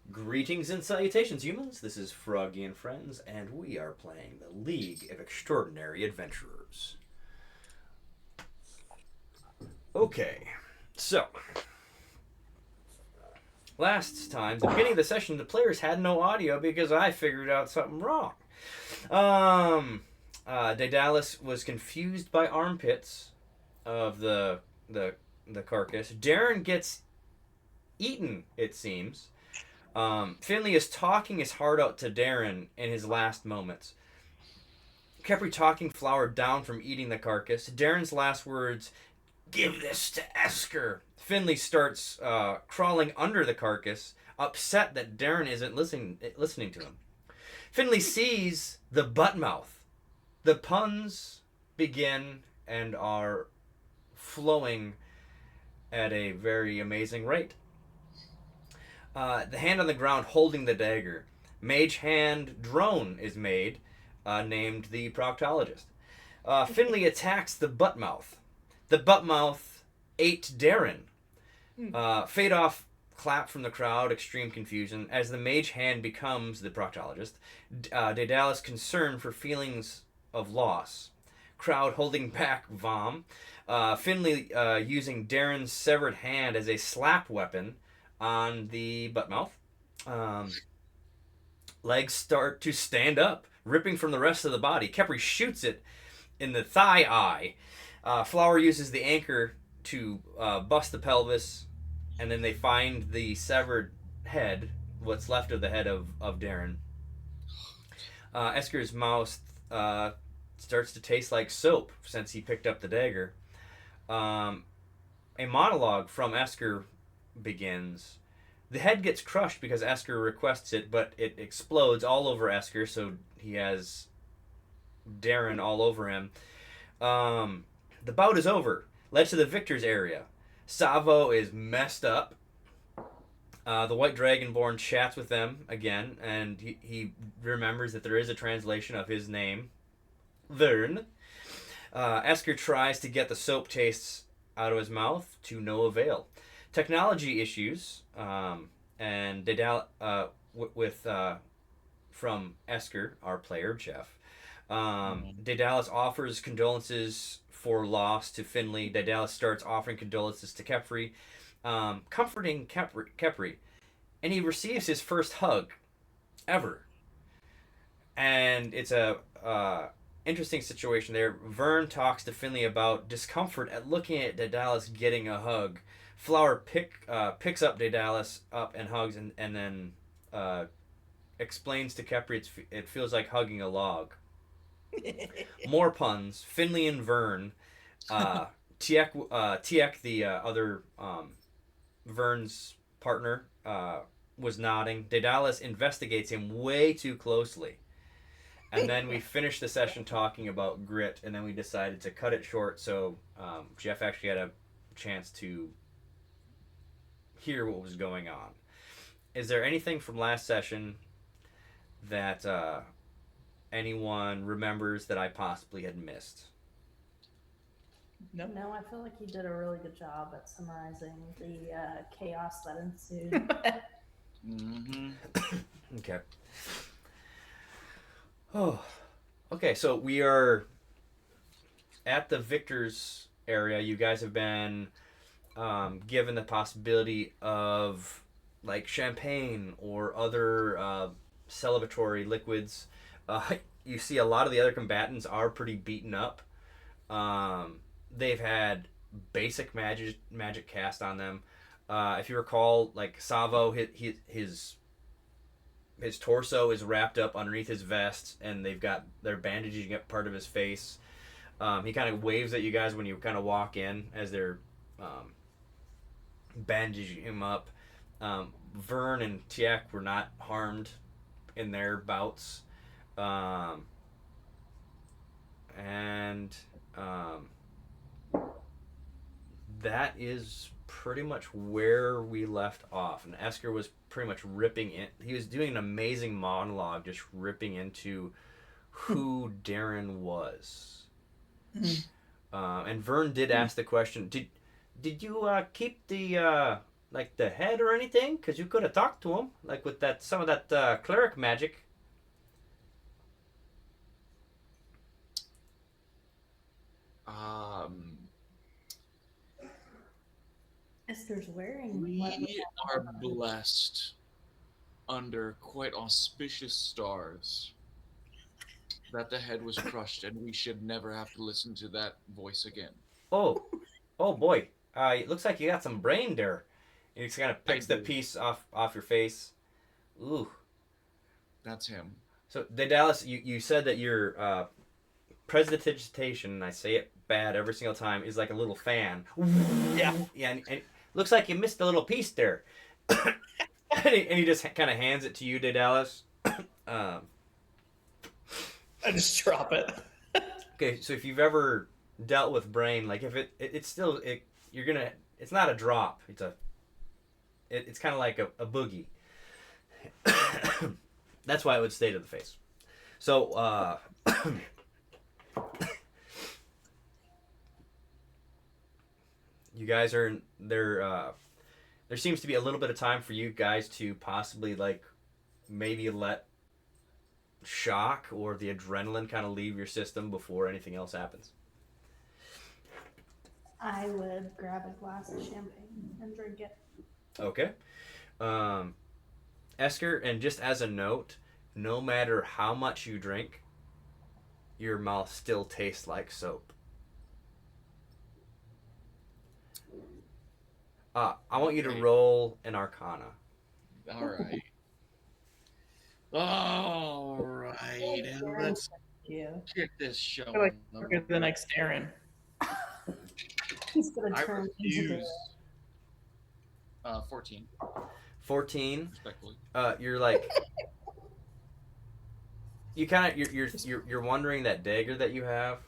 Greetings and salutations, humans. This is Froggy and Friends, and we are playing the League of Extraordinary Adventurers. Okay, so last time, at the beginning of the session, the players had no audio because I figured out something wrong. Daedalus was confused by armpits of the carcass. Darren gets eaten, it seems. Finley is talking his heart out to Darren in his last moments. Kepri talking Flower down from eating the carcass. Darren's last words, "Give this to Esker." Finley starts crawling under the carcass, upset that Darren isn't listening to him. Finley sees the butt mouth. The puns begin and are flowing at a very amazing rate. The hand on the ground holding the dagger. Mage hand drone is made, named the proctologist. Finley attacks the butt mouth. The butt mouth ate Darren. Fade off clap from the crowd, extreme confusion. As the mage hand becomes the proctologist, Daedalus concerned for feelings of loss. Crowd holding back vom. Finley using Darren's severed hand as a slap weapon on the butt mouth. Legs start to stand up, ripping from the rest of the body. Kepri shoots it in the thigh eye. Flower uses the anchor to bust the pelvis, and then they find the severed head, what's left of the head of Darren. Esker's mouth starts to taste like soap since he picked up the dagger. A monologue from Esker begins. The head gets crushed because Esker requests it, but it explodes all over Esker, so he has Darren all over him. The bout is over. Led to the victor's area. Savo is messed up. The White Dragonborn chats with them again, and he remembers that there is a translation of his name, Vern. Esker tries to get the soap tastes out of his mouth to no avail. Technology issues, and from Esker, our player Jeff. Daedalus offers condolences for loss to Finley. Daedalus starts offering condolences to Kepri, comforting Kepri, and he receives his first hug ever. And it's a interesting situation there. Vern talks to Finley about discomfort at looking at Daedalus getting a hug. Flower picks up Daedalus up and hugs, and then explains to Kepri it feels like hugging a log. More puns. Finley and Vern. Tiek, the other Vern's partner, was nodding. Daedalus investigates him way too closely. And then we finished the session talking about grit, and then we decided to cut it short so Jeff actually had a chance to hear what was going on. Is there anything from last session that anyone remembers that I possibly had missed? No, I feel like you did a really good job at summarizing the chaos that ensued. Mm-hmm. Okay. Oh, okay. So we are at the victor's area. You guys have been given the possibility of like champagne or other celebratory liquids. You see a lot of the other combatants are pretty beaten up. They've had basic magic cast on them. If you recall, like Savo, his his torso is wrapped up underneath his vest, and they're bandaging up part of his face. He kind of waves at you guys when you kind of walk in as they're um, bandaging him up. Vern and Tiak were not harmed in their bouts. Um, and that is pretty much where we left off. And Esker was pretty much ripping in. He was doing an amazing monologue, just ripping into who Darren was. And Vern did ask the question: Did you keep the like the head or anything? Because you could have talked to him, like with that some of that cleric magic. Um, Esther's wearing we what are blessed under quite auspicious stars that the head was crushed, and we should never have to listen to that voice again. Oh, oh boy! It looks like you got some brain there. And he kind of I picks the do. piece off your face. Ooh. That's him. So, Daedalus, you said that your prestidigitation, and I say it bad every single time, is like a little fan. Yeah. Yeah, and looks like you missed a little piece there. And he just kind of hands it to you, Daedalus. Um, I just drop it. okay, so if you've ever dealt with brain, like if it's still you're gonna, it's not a drop. It's kind of like a boogie. That's why it would stay to the face. So you guys are there. There seems to be a little bit of time for you guys to possibly like maybe let shock or the adrenaline kind of leave your system before anything else happens. I would grab a glass of champagne and drink it. Okay. Esker, and just as a note, no matter how much you drink, your mouth still tastes like soap. I want you to Okay. roll an Arcana. All right. All right, and let's Yeah. get this show. I feel like we're the next Aaron. He's gonna I turn into refuse. 14, 14. respectfully. You're like you kind of you're wondering that dagger that you have,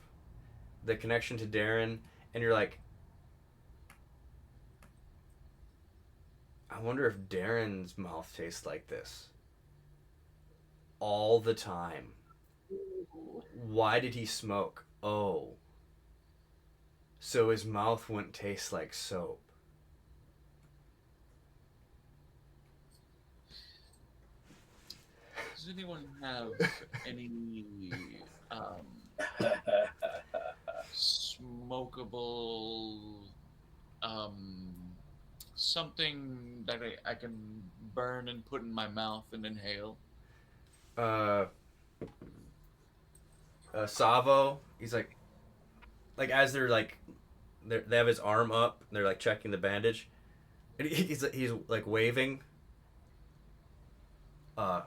the connection to Darren, and you're like, I wonder if Darren's mouth tastes like this all the time. Why did he smoke? Oh, so his mouth wouldn't taste like soap. Does anyone have any smokable something that I can burn and put in my mouth and inhale? Uh, Savo, he's like as they're like they have his arm up, they're like checking the bandage, and he's like waving. Uh,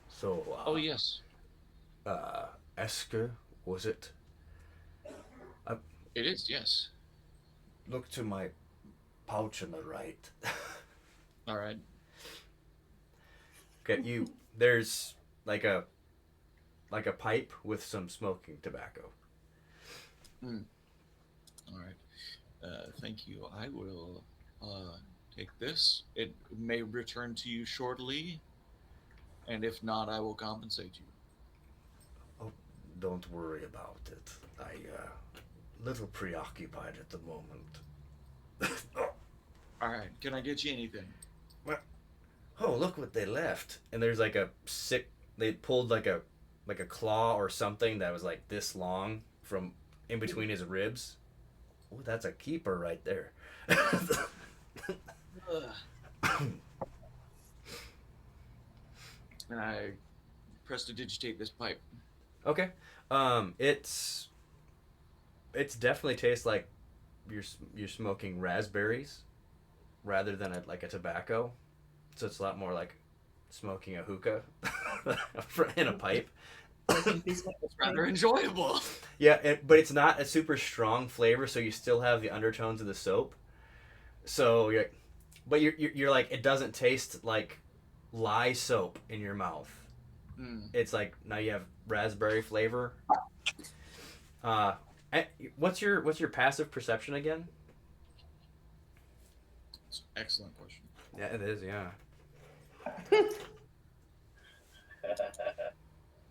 so Oh yes, Esker, was it? it is. Yes. Look to my pouch on the right. All right. Okay, there's like a pipe with some smoking tobacco. All right. Thank you. I will take this. It may return to you shortly, and if not, I will compensate you. Oh, don't worry about it. I little preoccupied at the moment. All right. Can I get you anything? Oh, look what they left. And there's like a sick. They pulled like a claw or something that was like this long from in between his ribs. Oh, that's a keeper right there. And I prestidigitate this pipe. Okay. It's definitely tastes like you're smoking raspberries rather than like a tobacco. So it's a lot more like smoking a hookah in a pipe. It's rather enjoyable. Yeah, but it's not a super strong flavor, so you still have the undertones of the soap. So, you're like, it doesn't taste like lye soap in your mouth. It's like now you have raspberry flavor. Uh, what's your passive perception again? It's an excellent question. Yeah, it is. Yeah.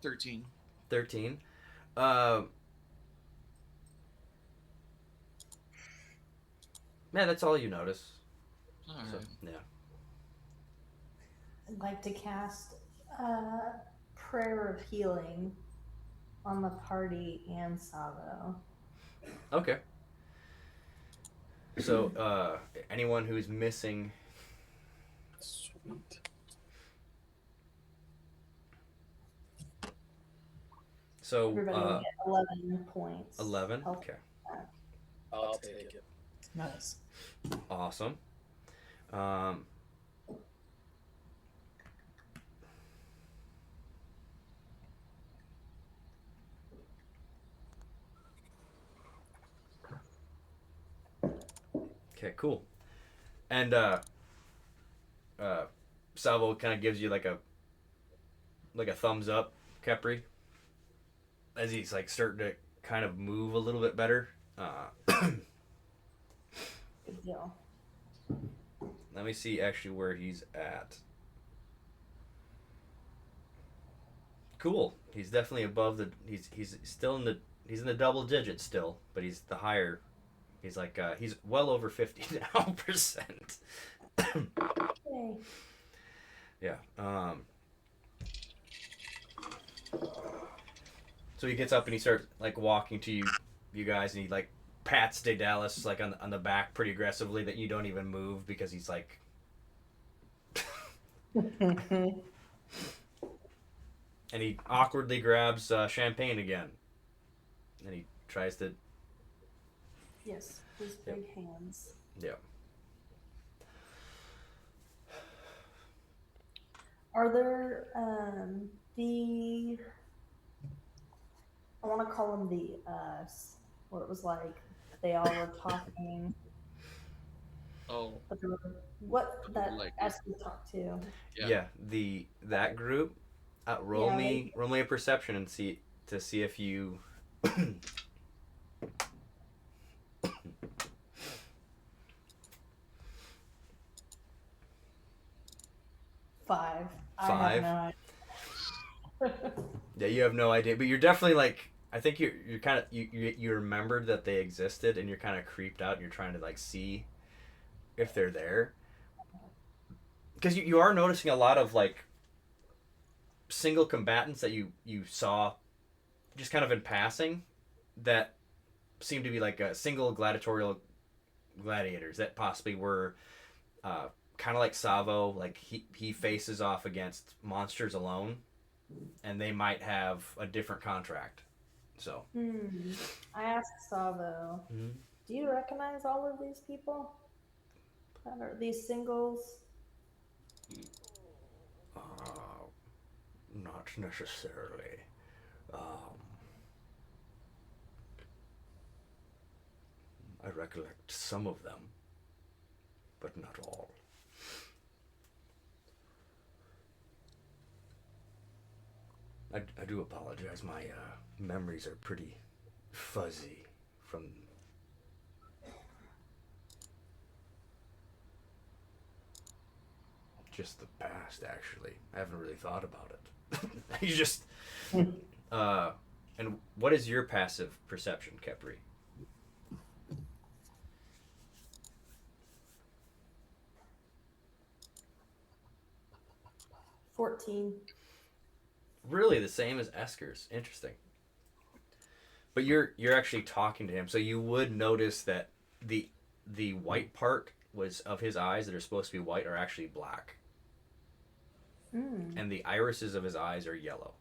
13. 13. Man, that's all you notice. All So, right. yeah. I'd like to cast Prayer of Healing on the party and Savo. Okay. So, anyone who's missing. Sweet. So, Everybody will get 11 points. 11. Health. Okay. I'll take it. Nice. Awesome. Okay, cool. And Salvo kind of gives you like a thumbs up, Kepri, as he's like starting to kind of move a little bit better. Good deal. Let me see actually where he's at. Cool. He's definitely above the. He's still in the. He's in the double digits still, but he's the higher. He's like he's well over 50 now percent. Yay. Yeah. So he gets up and he starts like walking to you guys, and he like pats Daedalus like on the back pretty aggressively that you don't even move because he's like. And he awkwardly grabs champagne again, and he tries to. Yes, his big hands. Yeah. Are there the? I want to call them the where it was like they all were talking. Oh, But there were, what that Like- Esky talked to. Yeah. That group. Roll Yeah, me a perception and see if you. 5. I 5? have no idea. Yeah, you have no idea, but you're definitely like. I think you're kind of you remembered that they existed, and you're kind of creeped out, and you're trying to like see if they're there, because you are noticing a lot of like single combatants that you saw just kind of in passing that seem to be like a single gladiatorial gladiators that possibly were kind of like Savo, like he faces off against monsters alone, and they might have a different contract. So I asked Savo, do you recognize all of these people? Are these singles? Not necessarily. I recollect some of them, but not all. I do apologize. My memories are pretty fuzzy from just the past, actually. I haven't really thought about it. You just and what is your passive perception, Kepri? 14. Really the same as Esker's. Interesting. But you're actually talking to him, so you would notice that the white part was of his eyes that are supposed to be white are actually black. And the irises of his eyes are yellow.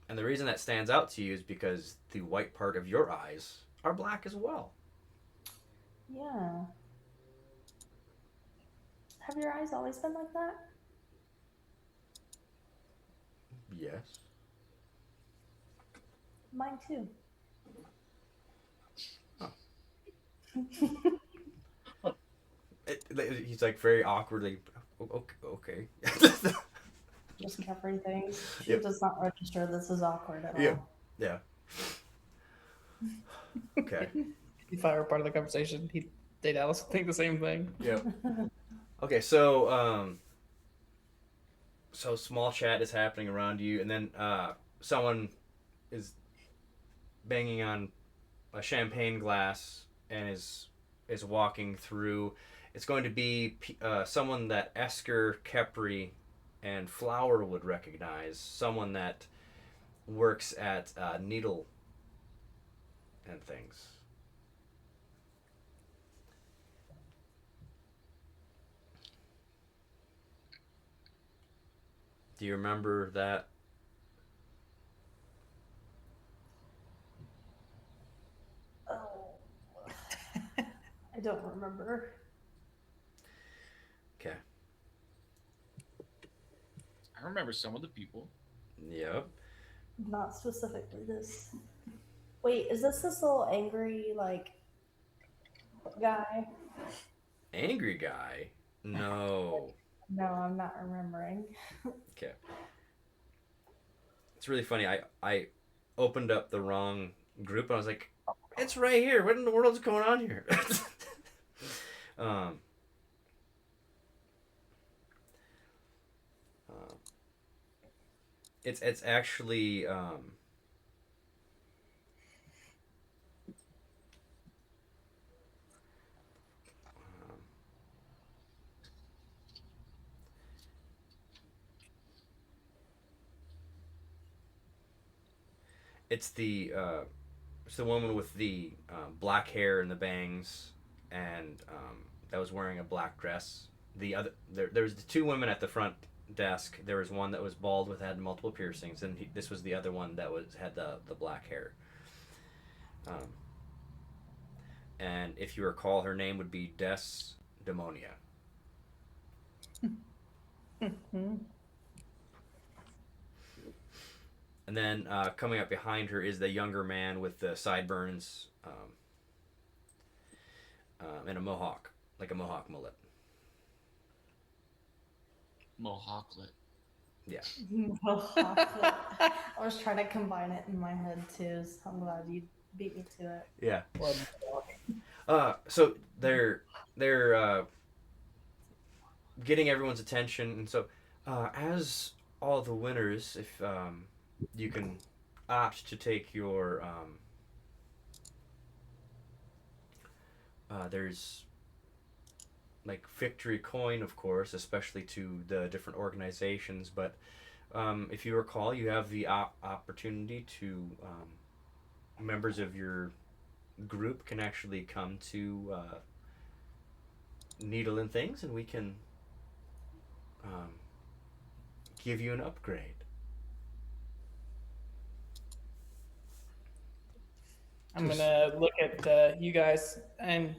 And the reason that stands out to you is because the white part of your eyes are black as well. Yeah. Have your eyes always been like that? Yes. Mine too. Oh. He's like very awkwardly. Okay. Just covering things. She Yep. does not register this is awkward at Yeah. all. Yeah. Okay. If I were part of the conversation, they'd also think the same thing. Yep. Okay. So small chat is happening around you, and then someone is banging on a champagne glass and is walking through. It's going to be someone that Esker, Kepri, and Flower would recognize. Someone that works at Needle and things. Do you remember that? Oh. I don't remember. Okay. I remember some of the people. Yep. Not specifically this. Wait, is this little angry, like, guy? Angry guy? No. No, I'm not remembering. Okay. It's really funny. I opened up the wrong group and I was like, it's right here. What in the world is going on here? um, uh, it's actually it's the woman with the black hair and the bangs, and that was wearing a black dress. The other there was the two women at the front desk. There was one that was bald with had multiple piercings, and this was the other one that was had the black hair. Um, and if you recall, her name would be Desdemonia. And then coming up behind her is the younger man with the sideburns and a mohawk, like a mohawk mullet. Mohawklet. Yeah. I was trying to combine it in my head too, so I'm glad you beat me to it. Yeah. Well, So they're getting everyone's attention, and so as all the winners, if you can opt to take your there's like victory coin, of course, especially to the different organizations. But if you recall, you have the opportunity to members of your group can actually come to Needle and Things, and we can um, give you an upgrade. I'm gonna look at you guys, and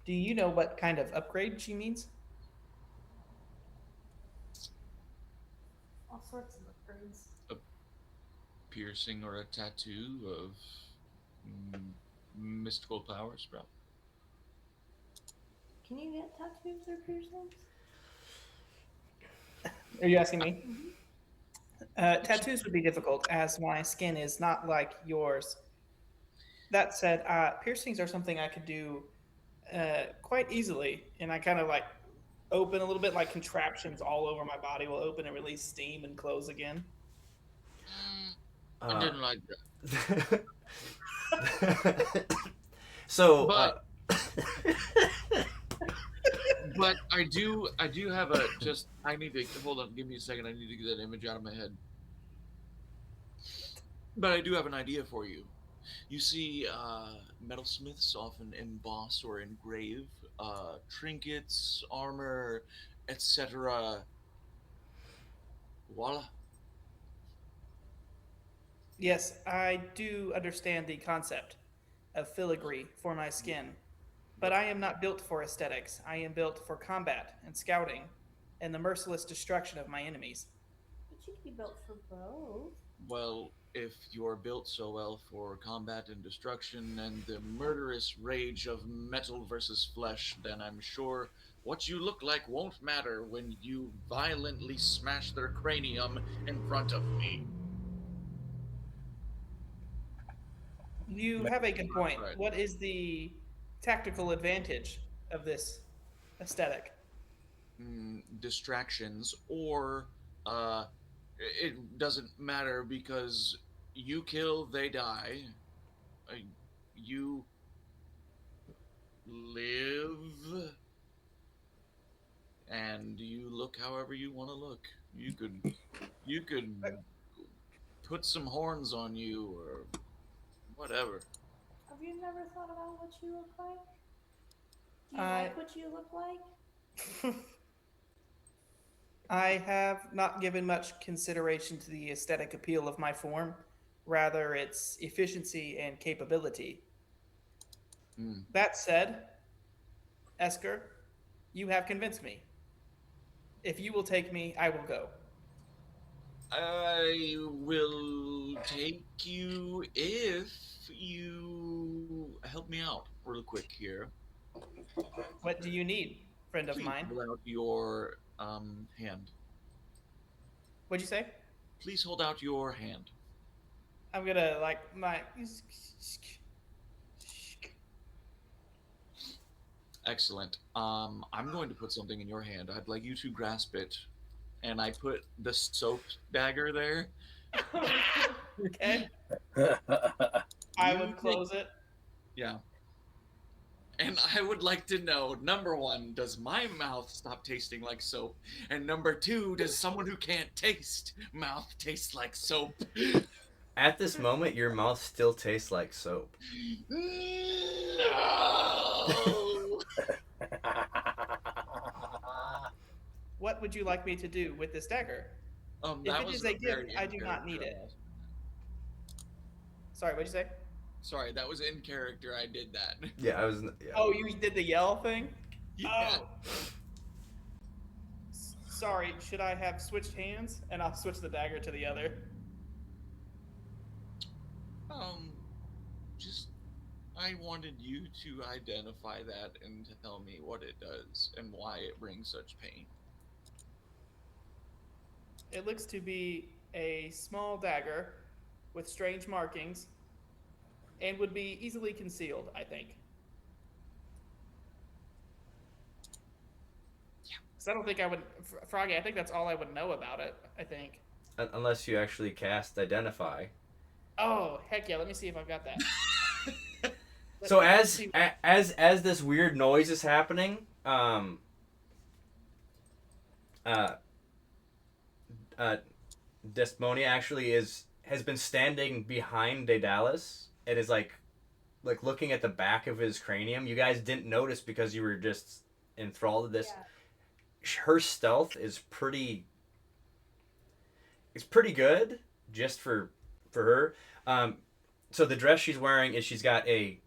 do you know what kind of upgrade she means? All sorts of upgrades. Piercing or a tattoo of mystical powers, bro. Can you get tattoos or piercings? Are you asking me? Tattoos would be difficult, as my skin is not like yours. That said, piercings are something I could do quite easily, and I kind of like open a little bit, like contraptions all over my body will open and release steam and close again. I didn't like that. So, But I do have a just. I need to hold on. Give me a second. I need to get that image out of my head. But I do have an idea for you. You see, metalsmiths often emboss or engrave trinkets, armor, etc. Voila. Yes, I do understand the concept of filigree for my skin. But I am not built for aesthetics. I am built for combat and scouting and the merciless destruction of my enemies. But you could be built for both. Well, if you're built so well for combat and destruction and the murderous rage of metal versus flesh, then I'm sure what you look like won't matter when you violently smash their cranium in front of me. You have a good point. Right. What is the tactical advantage of this aesthetic? Distractions, or it doesn't matter because you kill, they die. Uh, you live, and you look however you want to look. You could put some horns on you or whatever. Have you never thought about what you look like? Do you I- like what you look like? I have not given much consideration to the aesthetic appeal of my form, rather its efficiency and capability. Hmm. That said, Esker, you have convinced me. If you will take me, I will go. I will take you if you help me out real quick here. What do you need, friend of Please mine? hold out your hand. What'd you say? Please hold out your hand. I'm gonna like my. Excellent. I'm going to put something in your hand. I'd like you to grasp it, and I put the soap dagger there. Okay. I You would take- close it. Yeah. And I would like to know, number one, does my mouth stop tasting like soap? And number two, does someone who can't taste mouth taste like soap? At this moment, your mouth still tastes like soap. No! What would you like me to do with this dagger? If That it was is a gift, very I do not in need it. character. Sorry, what'd you say? Sorry, that was in character. I did that. Yeah, I was. Yeah. Oh, you did the yell thing? Yeah. Oh. Sorry, should I have switched hands? And I'll switch the dagger to the other. Just I wanted you to identify that and tell me what it does and why it brings such pain. It looks to be a small dagger with strange markings and would be easily concealed, I think. Yeah. Because I don't think I would. Froggy, I think that's all I would know about it, I think. Unless you actually cast Identify. Oh, heck yeah, let me see if I've got that. So Let's as see. as this weird noise is happening, Desmonia actually has been standing behind Daedalus and is like looking at the back of his cranium. You guys didn't notice because you were just enthralled with this. Yeah. Her stealth is pretty. It's pretty good just for her. So the dress she's wearing is she's got a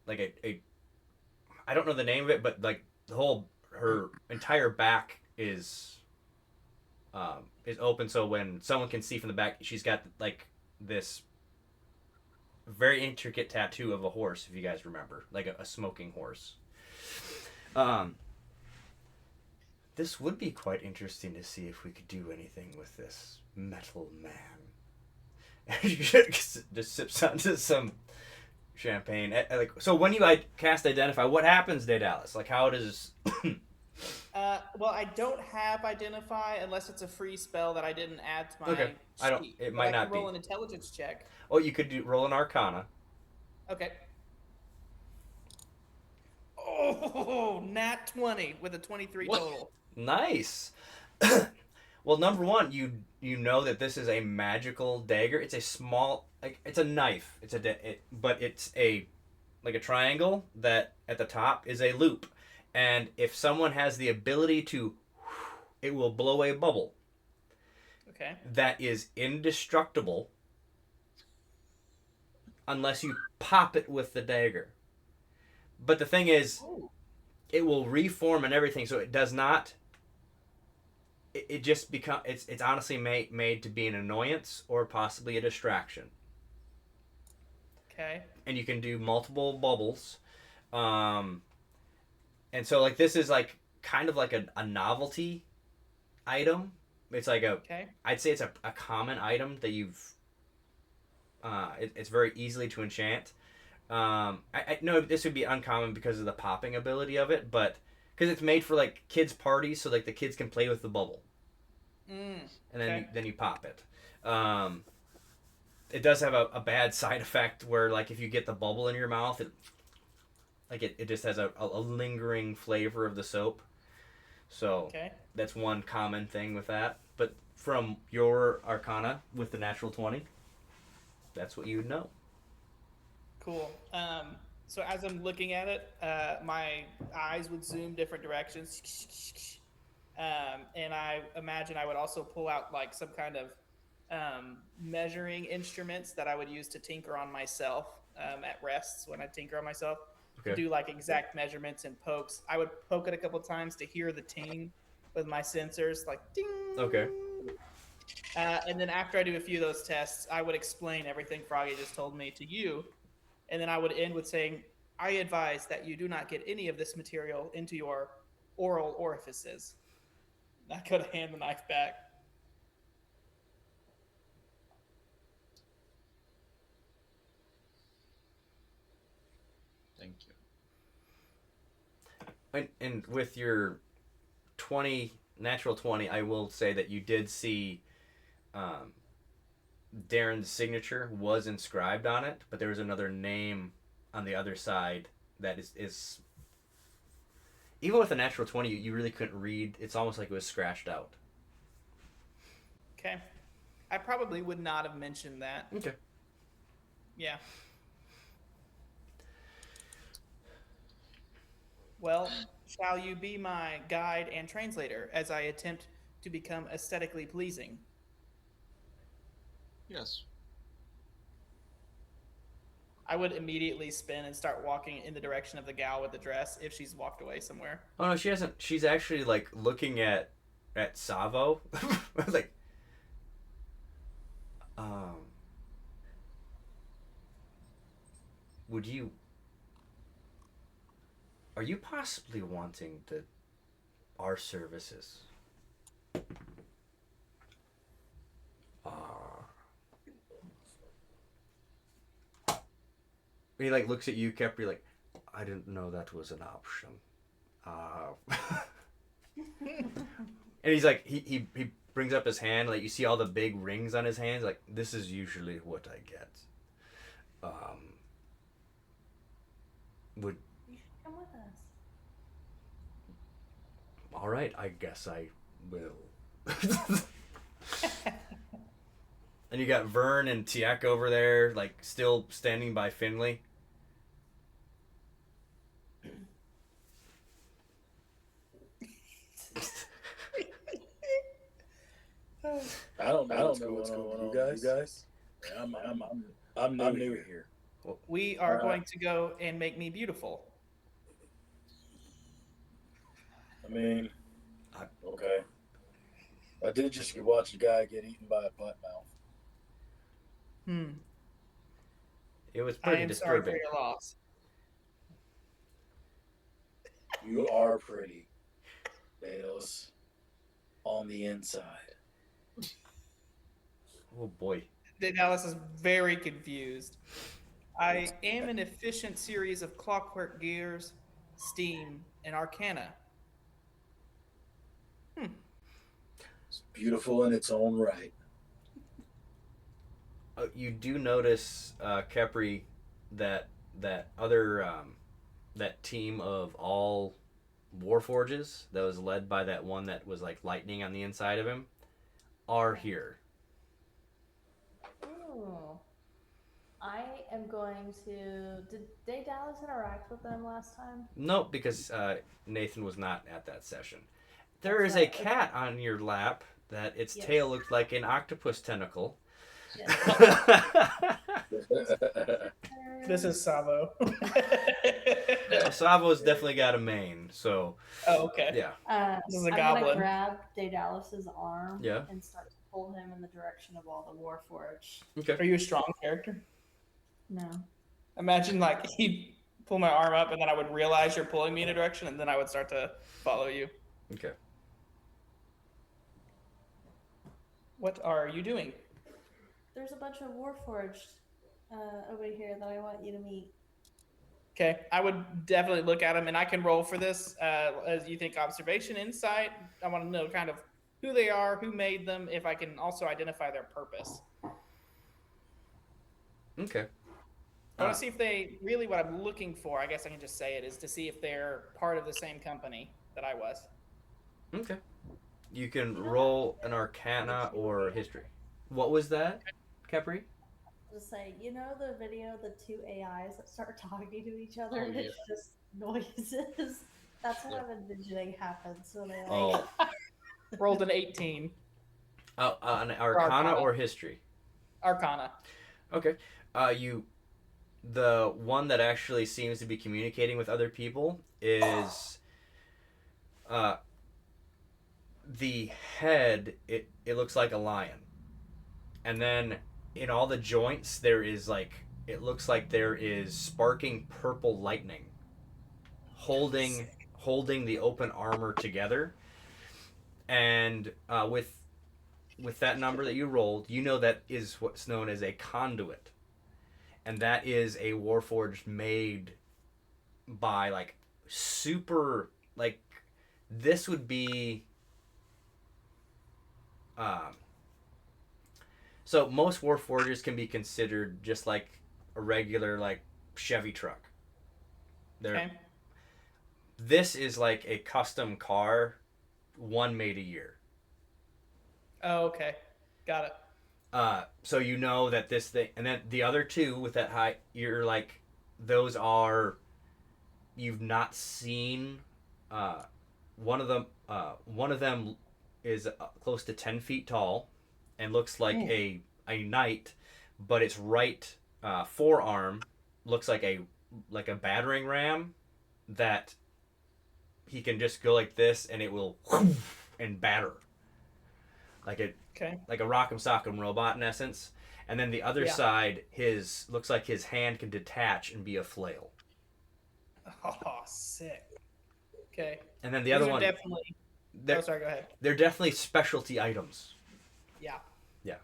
I don't know the name of it, but like her entire back is open, so when someone can see from the back, she's got like this very intricate tattoo of a horse, if you guys remember, like a smoking horse. This would be quite interesting to see if we could do anything with this metal man. Just sips onto some champagne. So when you cast Identify, what happens, Daedalus? Like, how does... Well, I don't have Identify unless it's a free spell that I didn't add to my Okay. I don't- sheet. it But might I can not roll be. an intelligence check. Oh, you could roll an Arcana. Okay. Oh, nat 20 with a 23 What? total. Nice. Well, number one, you know that this is a magical dagger. It's a small, it's a knife. But it's a triangle that at the top is a loop, and if someone has the ability to, it will blow a bubble Okay. that is indestructible unless you pop it with the dagger. But the thing is, Oh. it will reform and everything. So it does not. It just become. It's honestly made to be an annoyance or possibly a distraction. Okay. And you can do multiple bubbles. Um, and so like this is like kind of like a novelty item. It's like Okay. I'd say it's a common item that you've it's very easily to enchant. I know this would be uncommon because of the popping ability of it, but because it's made for like kids parties, so like the kids can play with the bubble, and then Okay. then you pop it. It does have a bad side effect where like if you get the bubble in your mouth, it just has a lingering flavor of the soap. So Okay. that's one common thing with that. But from your Arcana with the natural 20, that's what you would know. Cool. So as I'm looking at it, my eyes would zoom different directions, and I imagine I would also pull out like some kind of measuring instruments that I would use to tinker on myself at rests when I tinker on myself to Okay. do like exact measurements and pokes. I would poke it a couple times to hear the ting with my sensors, like ding. Okay. And then after I do a few of those tests, I would explain everything Froggy just told me to you, and then I would end with saying, "I advise that you do not get any of this material into your oral orifices." I could hand the knife back. Thank you. And with your 20 natural 20, I will say that you did see Darren's signature was inscribed on it, but there was another name on the other side that is even with a natural 20, you really couldn't read. It's almost like it was scratched out. Okay. I probably would not have mentioned that. Okay. Yeah. Well, shall you be my guide and translator as I attempt to become aesthetically pleasing? Yes. I would immediately spin and start walking in the direction of the gal with the dress if she's walked away somewhere. Oh no, she hasn't. She's actually like looking at Savo. I was like, would you? Are you possibly wanting our services? He like looks at you, Kepri, like, I didn't know that was an option. And he's like, he brings up his hand, like you see all the big rings on his hands, like this is usually what I get. Would You should come with us. all right, I guess I will. And you got Vern and Tiek over there, like still standing by Finley. I don't know what's going on with you guys. I'm new here. We are going to go and make me beautiful. I mean, okay. I did just watch a guy get eaten by a butt mouth. It was I pretty am sorry disturbing. for your loss. You are pretty, Delos, on the inside. Oh boy. Dallas is very confused. I am an efficient series of clockwork gears, steam, and arcana. It's beautiful in its own right. You do notice, Kepri, that other that team of all warforges that was led by that one that was like lightning on the inside of him are here. Ooh. I am going to. Did Day Dallas interact with them last time? Nope, because Nathan was not at that session. There That's is a right, cat on your lap that its Yes. tail looked like an octopus tentacle. This is Savo. No, Savo's definitely got a mane, so Oh, okay. yeah. This is a I'm goblin. gonna grab Daedalus's arm Yeah. and start to pull him in the direction of all the Warforged. Okay. Are you a strong character? No. Imagine like he'd pull my arm up and then I would realize you're pulling me in a direction and then I would start to follow you. Okay. What are you doing? There's a bunch of Warforged over here that I want you to meet. Okay, I would definitely look at them, and I can roll for this. As you think, observation, insight. I want to know kind of who they are, who made them, if I can also identify their purpose. Okay. I want to see if they really what I'm looking for. I guess I can just say it is to see if they're part of the same company that I was. Okay. You can roll an Arcana or History. What was that, Capri? Just say, you know the video, the two AIs that start talking to each other, Oh, and it's just noises. That's what I'm envisioning happens when they like. Oh, Rolled an 18. An Arcana or History? Arcana. Okay. The one that actually seems to be communicating with other people is the head. It looks like a lion, and then in all the joints there is it looks like there is sparking purple lightning holding the open armor together, and with that number that you rolled, you know that is what's known as a conduit, and that is a warforged made by super this would be so most warforgers can be considered just like a regular Chevy truck. Okay. This is like a custom car, one made a year. Oh, okay. Got it. So you know that this thing, and then the other two with that height, you're like, those are, you've not seen. One of them is close to 10 feet tall, and looks like a knight, but its right forearm looks like a battering ram that he can just go like this, and it will and batter like a rock'em sock'em robot in essence. And then the other side, his looks like his hand can detach and be a flail. Oh, sick. Okay. And then the other one, definitely. Sorry, go ahead. They're definitely specialty items. Yeah. Yeah.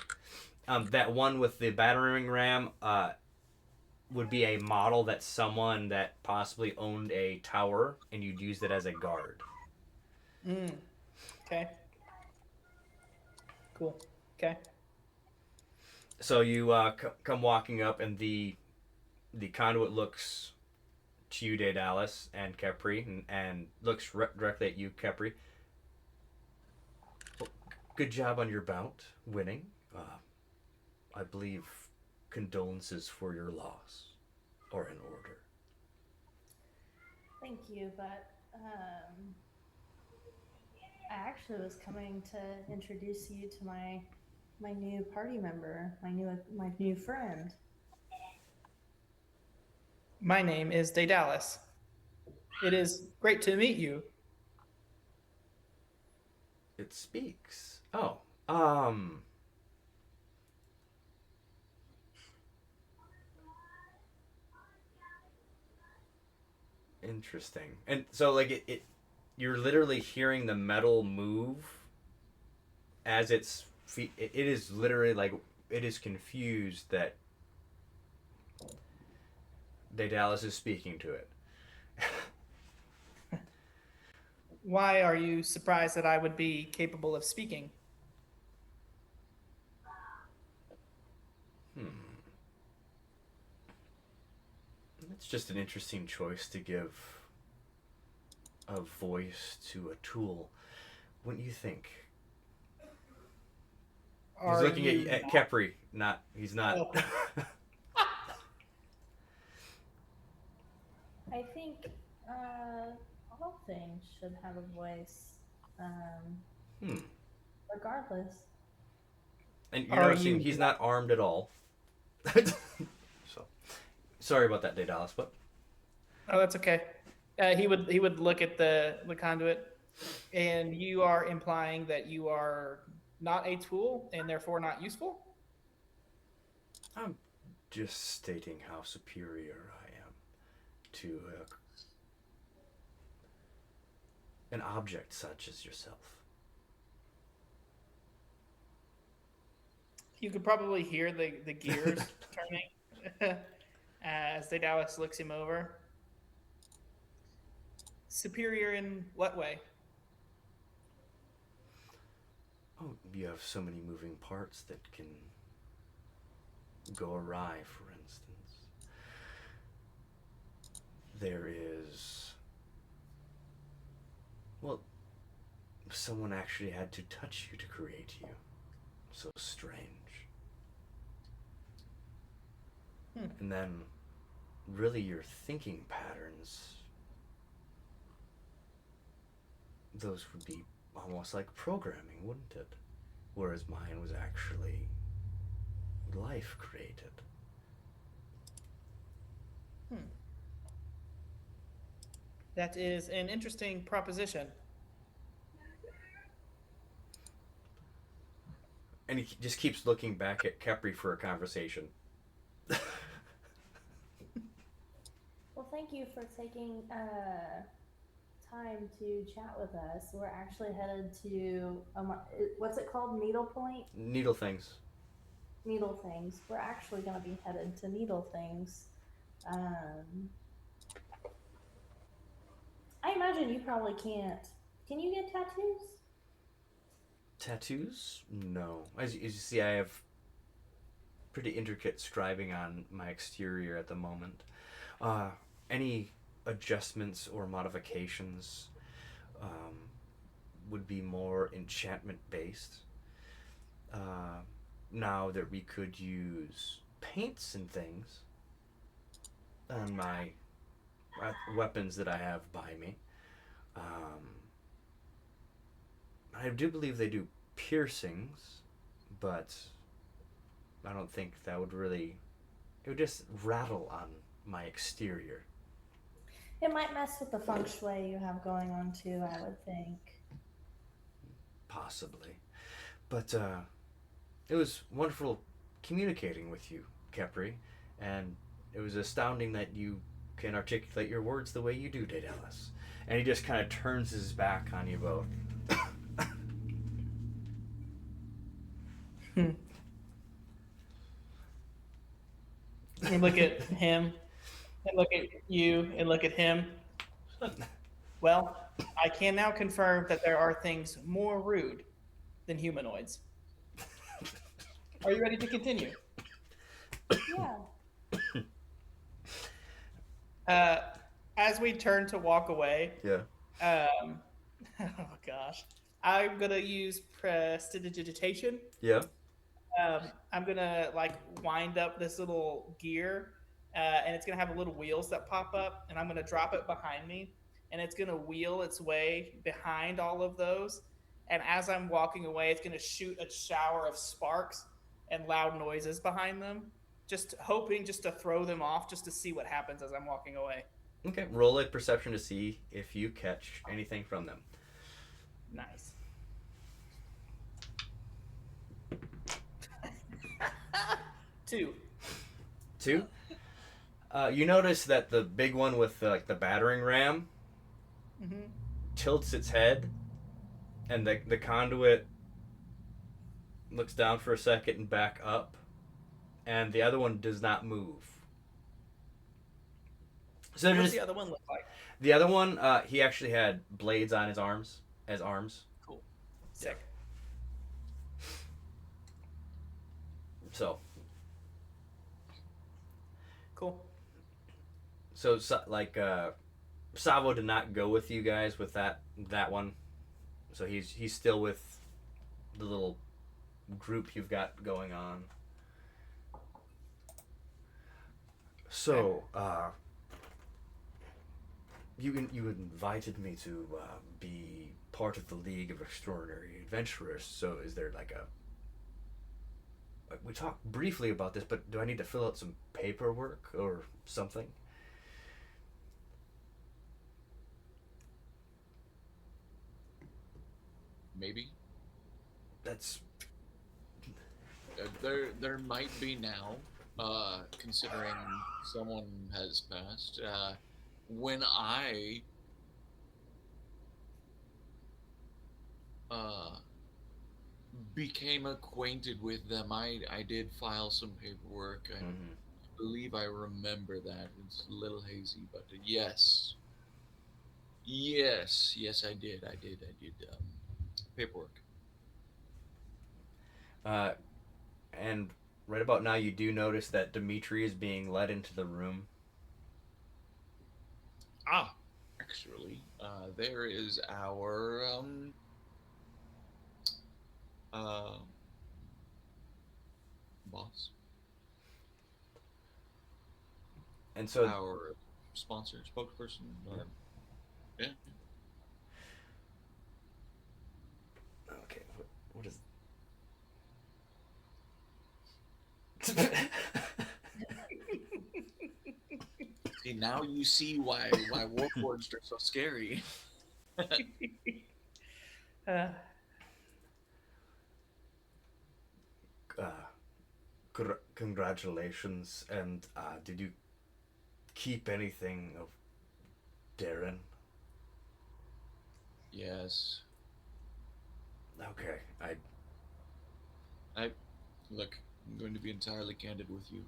That one with the battering ram would be a model that someone that possibly owned a tower, and you'd use it as a guard. Okay. Cool. Okay. So you come walking up, and the conduit looks to you, Daedalus, and Capri, and looks directly at you, Capri. Well, good job on your bout, winning. I believe condolences for your loss are in order. Thank you, but I actually was coming to introduce you to my new party member, my new friend. My name is Daedalus. It is great to meet you. It speaks. Oh, interesting. And so you're literally hearing the metal move as its feet. It is literally it is confused that Daedalus is speaking to it. Why are you surprised that I would be capable of speaking? It's just an interesting choice to give a voice to a tool, wouldn't you think? He's looking at Capri. He's not. Oh. I think all things should have a voice, regardless. And you're Are noticing you? he's not armed at all. So, sorry about that, Daedalus, but Oh, that's okay. He would look at the conduit, and you are implying that you are not a tool and therefore not useful. I'm just stating how superior I am to an object such as yourself. You could probably hear the gears turning as Daedalus looks him over. Superior in what way? Oh, you have so many moving parts that can go awry, for instance. There is. Well, someone actually had to touch you to create you. So strange. And then, really, your thinking patterns, those would be almost like programming, wouldn't it? Whereas mine was actually life created. That is an interesting proposition. And he just keeps looking back at Kepri for a conversation. Well, thank you for taking time to chat with us. We're actually headed to what's it called? Needle Point? Needle things. Needle Things. We're actually going to be headed to Needle Things. I imagine you probably can't. Can you get tattoos? Tattoos? No. As you see, I have pretty intricate scribing on my exterior at the moment. Any adjustments or modifications would be more enchantment based. Now that we could use paints and things on my weapons that I have by me. I do believe they do piercings, but I don't think that would really. It would just rattle on my exterior. It might mess with the feng shui you have going on too, I would think. Possibly. But it was wonderful communicating with you, Kepri, and it was astounding that you can articulate your words the way you do, Daedalus. And he just kind of turns his back on you both. You look at him, and look at you, and look at him. Well, I can now confirm that there are things more rude than humanoids. Are you ready to continue? Yeah. As we turn to walk away, Yeah. oh gosh, I'm gonna use prestidigitation. Yeah. I'm gonna wind up this little gear, and it's gonna have little wheels that pop up, and I'm gonna drop it behind me, and it's gonna wheel its way behind all of those. And as I'm walking away, it's gonna shoot a shower of sparks and loud noises behind them, just hoping just to throw them off, just to see what happens as I'm walking away. Okay. Roll a perception to see if you catch anything from them. Nice. Two. You notice that the big one with the battering ram Mm-hmm. tilts its head, and the conduit looks down for a second and back up, and the other one does not move. So What does just the other one look like? the other one, he actually had blades on his arms as arms. Cool. Sick. So Cool. Savo did not go with you guys with that one, so he's still with the little group you've got going on. So you invited me to be part of the League of Extraordinary Adventurers. So is there we talked briefly about this, but do I need to fill out some paperwork or something? Maybe. That's There might be now, considering someone has passed. When I uh, became acquainted with them, I did file some paperwork. I believe I remember that. It's a little hazy, but yes. Yes, I did. Paperwork. and right about now you do notice that Dimitri is being led into the room. Actually, there is our uh, boss, And so our sponsor, spokesperson. Yeah. okay, what is See, now you see why Warforged are so scary. Uh, congratulations. And did you keep anything of Darren? Yes. Okay, I look. I'm going to be entirely candid with you.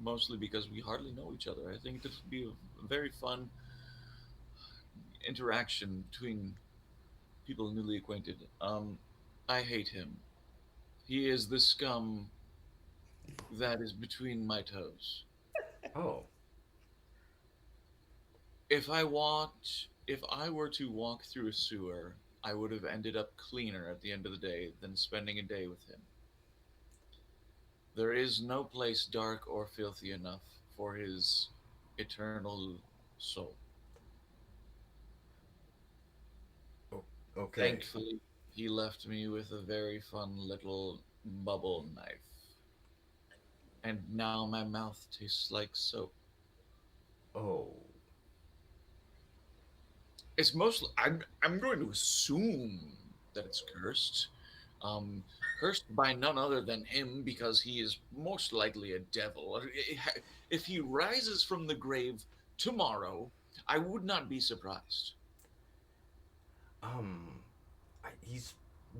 Mostly because we hardly know each other. I think this would be a very fun interaction between people newly acquainted. I hate him. He is the scum that is between my toes. oh, If I were to walk through a sewer, I would have ended up cleaner at the end of the day than spending a day with him. There is no place dark or filthy enough for his eternal soul. okay. Thankfully, he left me with a very fun little bubble knife. And now my mouth tastes like soap. Oh, It's mostly I'm going to assume that it's cursed. Cursed by none other than him because he is most likely a devil. If he rises from the grave tomorrow, I would not be surprised. um, he's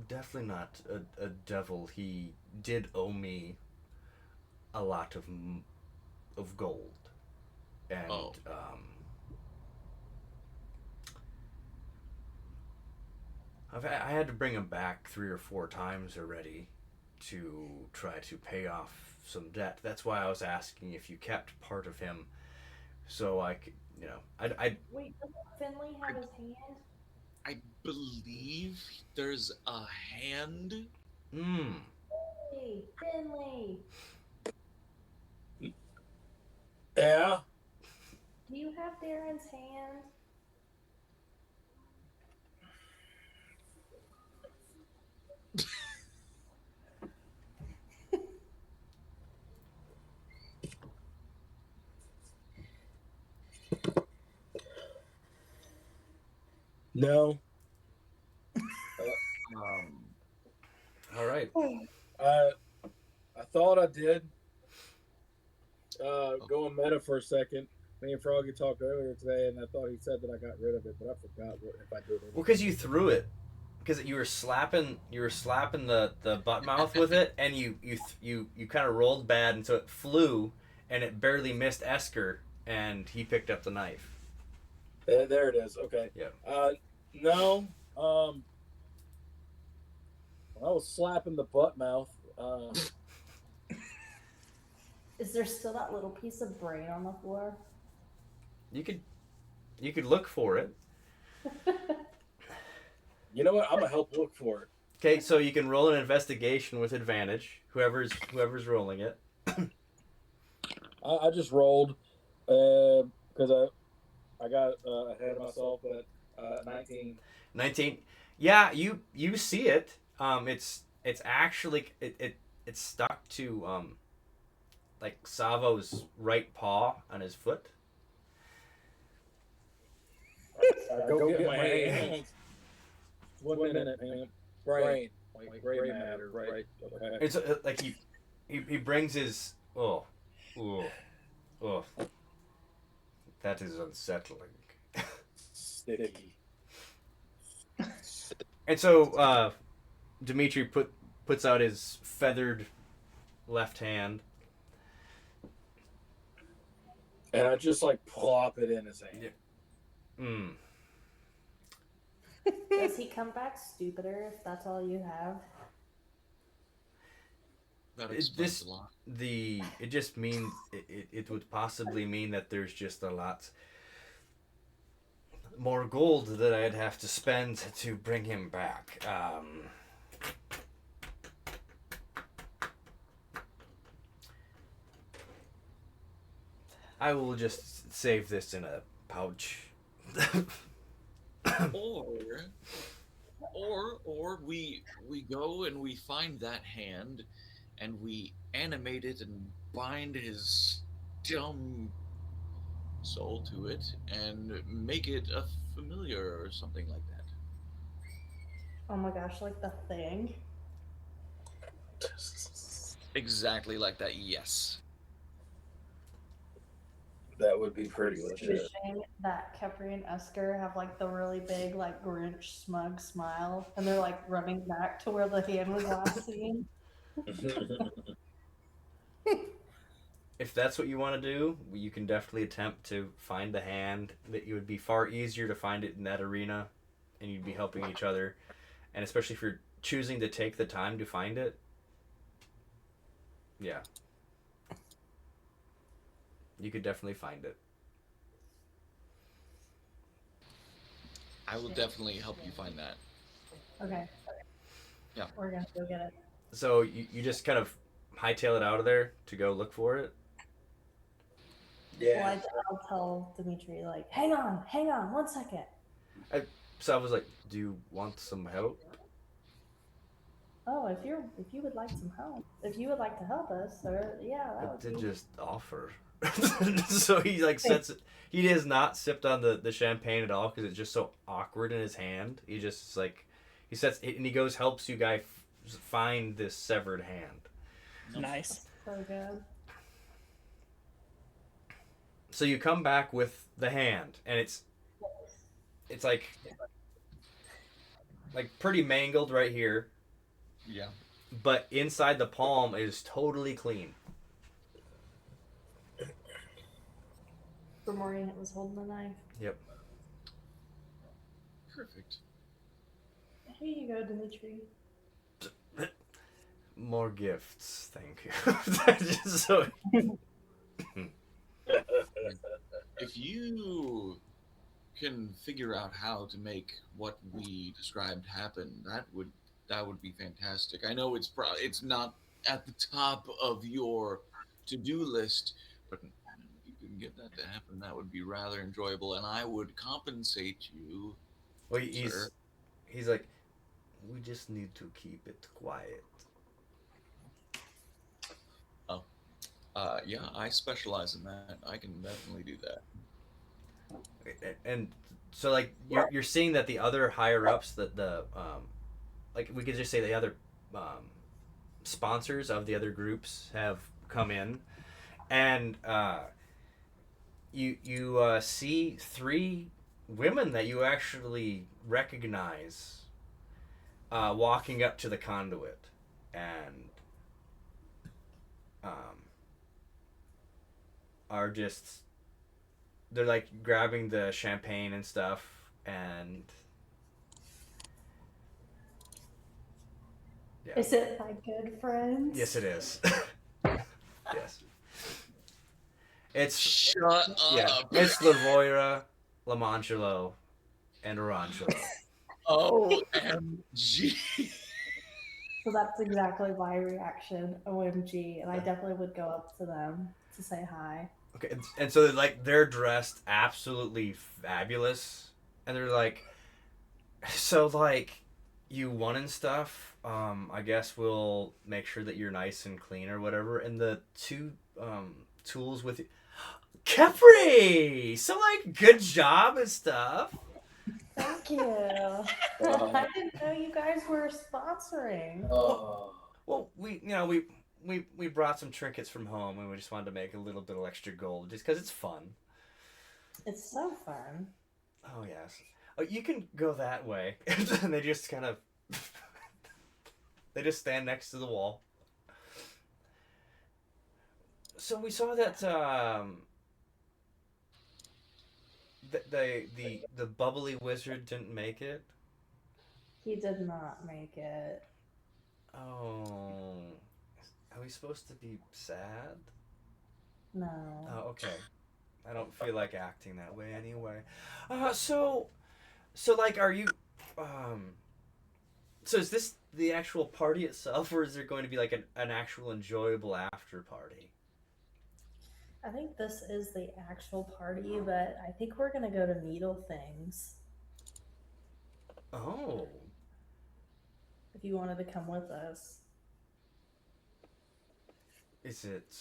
definitely not a devil. He did owe me a lot of gold, and Oh, I had to bring him back 3 or 4 times already to try to pay off some debt. That's why I was asking if you kept part of him, so I could, I Wait, doesn't Finley have his hand? I believe there's a hand. mm, Hey, Finley, Yeah. do you have Darren's hand? No. Um, all right. I I thought I did. Going meta for a second. Me and Froggy talked earlier today, and I thought he said that I got rid of it, but I forgot if I did. Well, because you threw it, because you were slapping the butt mouth with it, and you kind of rolled bad, and so it flew, and it barely missed Esker, and he picked up the knife. There it is. Okay. Yeah. No. When I was slapping the butt mouth. Is there still that little piece of brain on the floor? You could look for it. You know what? I'm gonna help look for it. Okay, so you can roll an investigation with advantage. Whoever's rolling it. I just rolled because I got ahead of myself at 19. 19. Yeah, you see it. It's actually it's stuck to like Savo's right paw on his foot. Go get my hands. 1 minute, man. Brain. Like gray matter, right? Okay. It's like he brings his oh, oh, that is unsettling. Sticky. And so Dimitri puts out his feathered left hand. And I just like plop it in his hand. Mm. Does he come back stupider if that's all you have? That explains This a lot. it just means it would possibly mean that there's just a lot more gold that I'd have to spend to bring him back. I will just save this in a pouch. Or we go and we find that hand and we animate it and bind his dumb soul to it and make it a familiar or something like that. Oh my gosh, like the thing. Exactly like that, yes. That would be pretty legit. Wishing that Kepri and Esker have like the really big, like Grinch smug smile, and they're like running back to where the hand was last seen. If that's what you want to do, you can definitely attempt to find the hand. That it would be far easier to find it in that arena, and you'd be helping each other. And especially if you're choosing to take the time to find it, yeah, you could definitely find it. I will definitely help you find that. Okay. Yeah. We're gonna go get it. So you just kind of hightail it out of there to go look for it. Yeah. Well, I'll tell Dimitri, like, hang on, 1 second. So I was like, "Do you want some help?" Oh, if you would like some help, if you would like to help us, sir, yeah, that I would did be. just offer. So he like sets it. He has not sipped on the champagne at all because it's just so awkward in his hand. He just like he sets it and he goes helps you guys find this severed hand. Nice. So good. So you come back with the hand and it's like pretty mangled right here, Yeah. but inside the palm is totally clean. For Maureen, it was holding the knife. Yep. Perfect. Here you go, Dimitri. More gifts, thank you. Just so If you can figure out how to make what we described happen, that would be fantastic. I know it's not at the top of your to-do list, but if you can get that to happen, that would be rather enjoyable, and I would compensate you. well, Sir. he's like, we just need to keep it quiet. Yeah, I specialize in that. I can definitely do that. And so like you're seeing that the other higher ups that the like we could just say the other sponsors of the other groups have come in, and you see 3 women that you actually recognize walking up to the conduit, and are just they're like grabbing the champagne and stuff, and yeah. Is it my good friends? Yes, it is. Yes. It's Shut yeah. up. It's Lavoira, Lamanchelo, and Orangelo. OMG. So that's exactly my reaction. OMG, and I definitely would go up to them to say hi. Okay, and so like they're dressed absolutely fabulous, and they're like, so like, you won and stuff, I guess we'll make sure that you're nice and clean or whatever. And the two tools with you. Kepri! So, like, good job and stuff. Thank you. I didn't know you guys were sponsoring. Well, we brought some trinkets from home and we just wanted to make a little bit of extra gold just because it's fun. It's so fun. Oh, yes. Oh, you can go that way. And they just kind of. They just stand next to the wall. So we saw that the bubbly wizard didn't make it. He did not make it. Oh, are we supposed to be sad? No. Oh, okay. I don't feel like acting that way anyway. So like, are you? So is this the actual party itself, or is there going to be like an actual enjoyable after party? I think this is the actual party, but I think we're gonna go to Needle Things Oh, if you wanted to come with us. is it?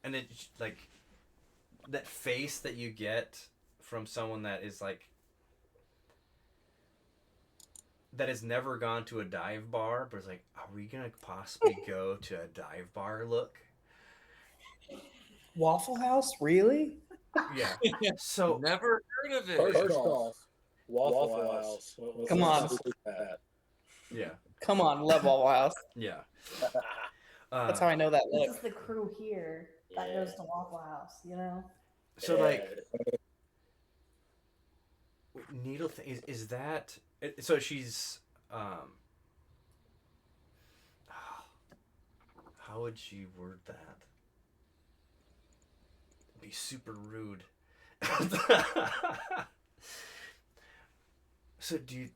And it like that face that you get from someone that is like that has never gone to a dive bar, but it's like, are we gonna possibly go to a dive bar? Look, Waffle House, really? yeah. So Never heard of it. First off, Waffle House. Come on. That. yeah, Come on, love Waffle House. yeah. That's how I know that This look. is the crew here that goes to Waffle House, you know? So like needle thing is that so she's how would she word that? Be super rude. So do you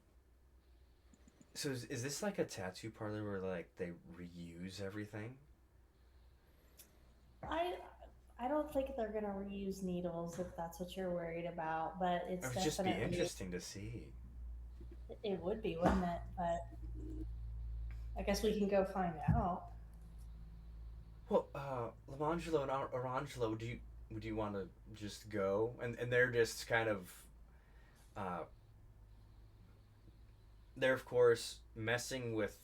so is this like a tattoo parlor where like they reuse everything? I I don't think they're gonna reuse needles if that's what you're worried about, but it's It would just be definitely interesting to see. it would be, wouldn't it? But I guess we can go find out. Well, Lamangelo and Arangelo, do you want to just go? And they're just kind of, uh, they're of course messing with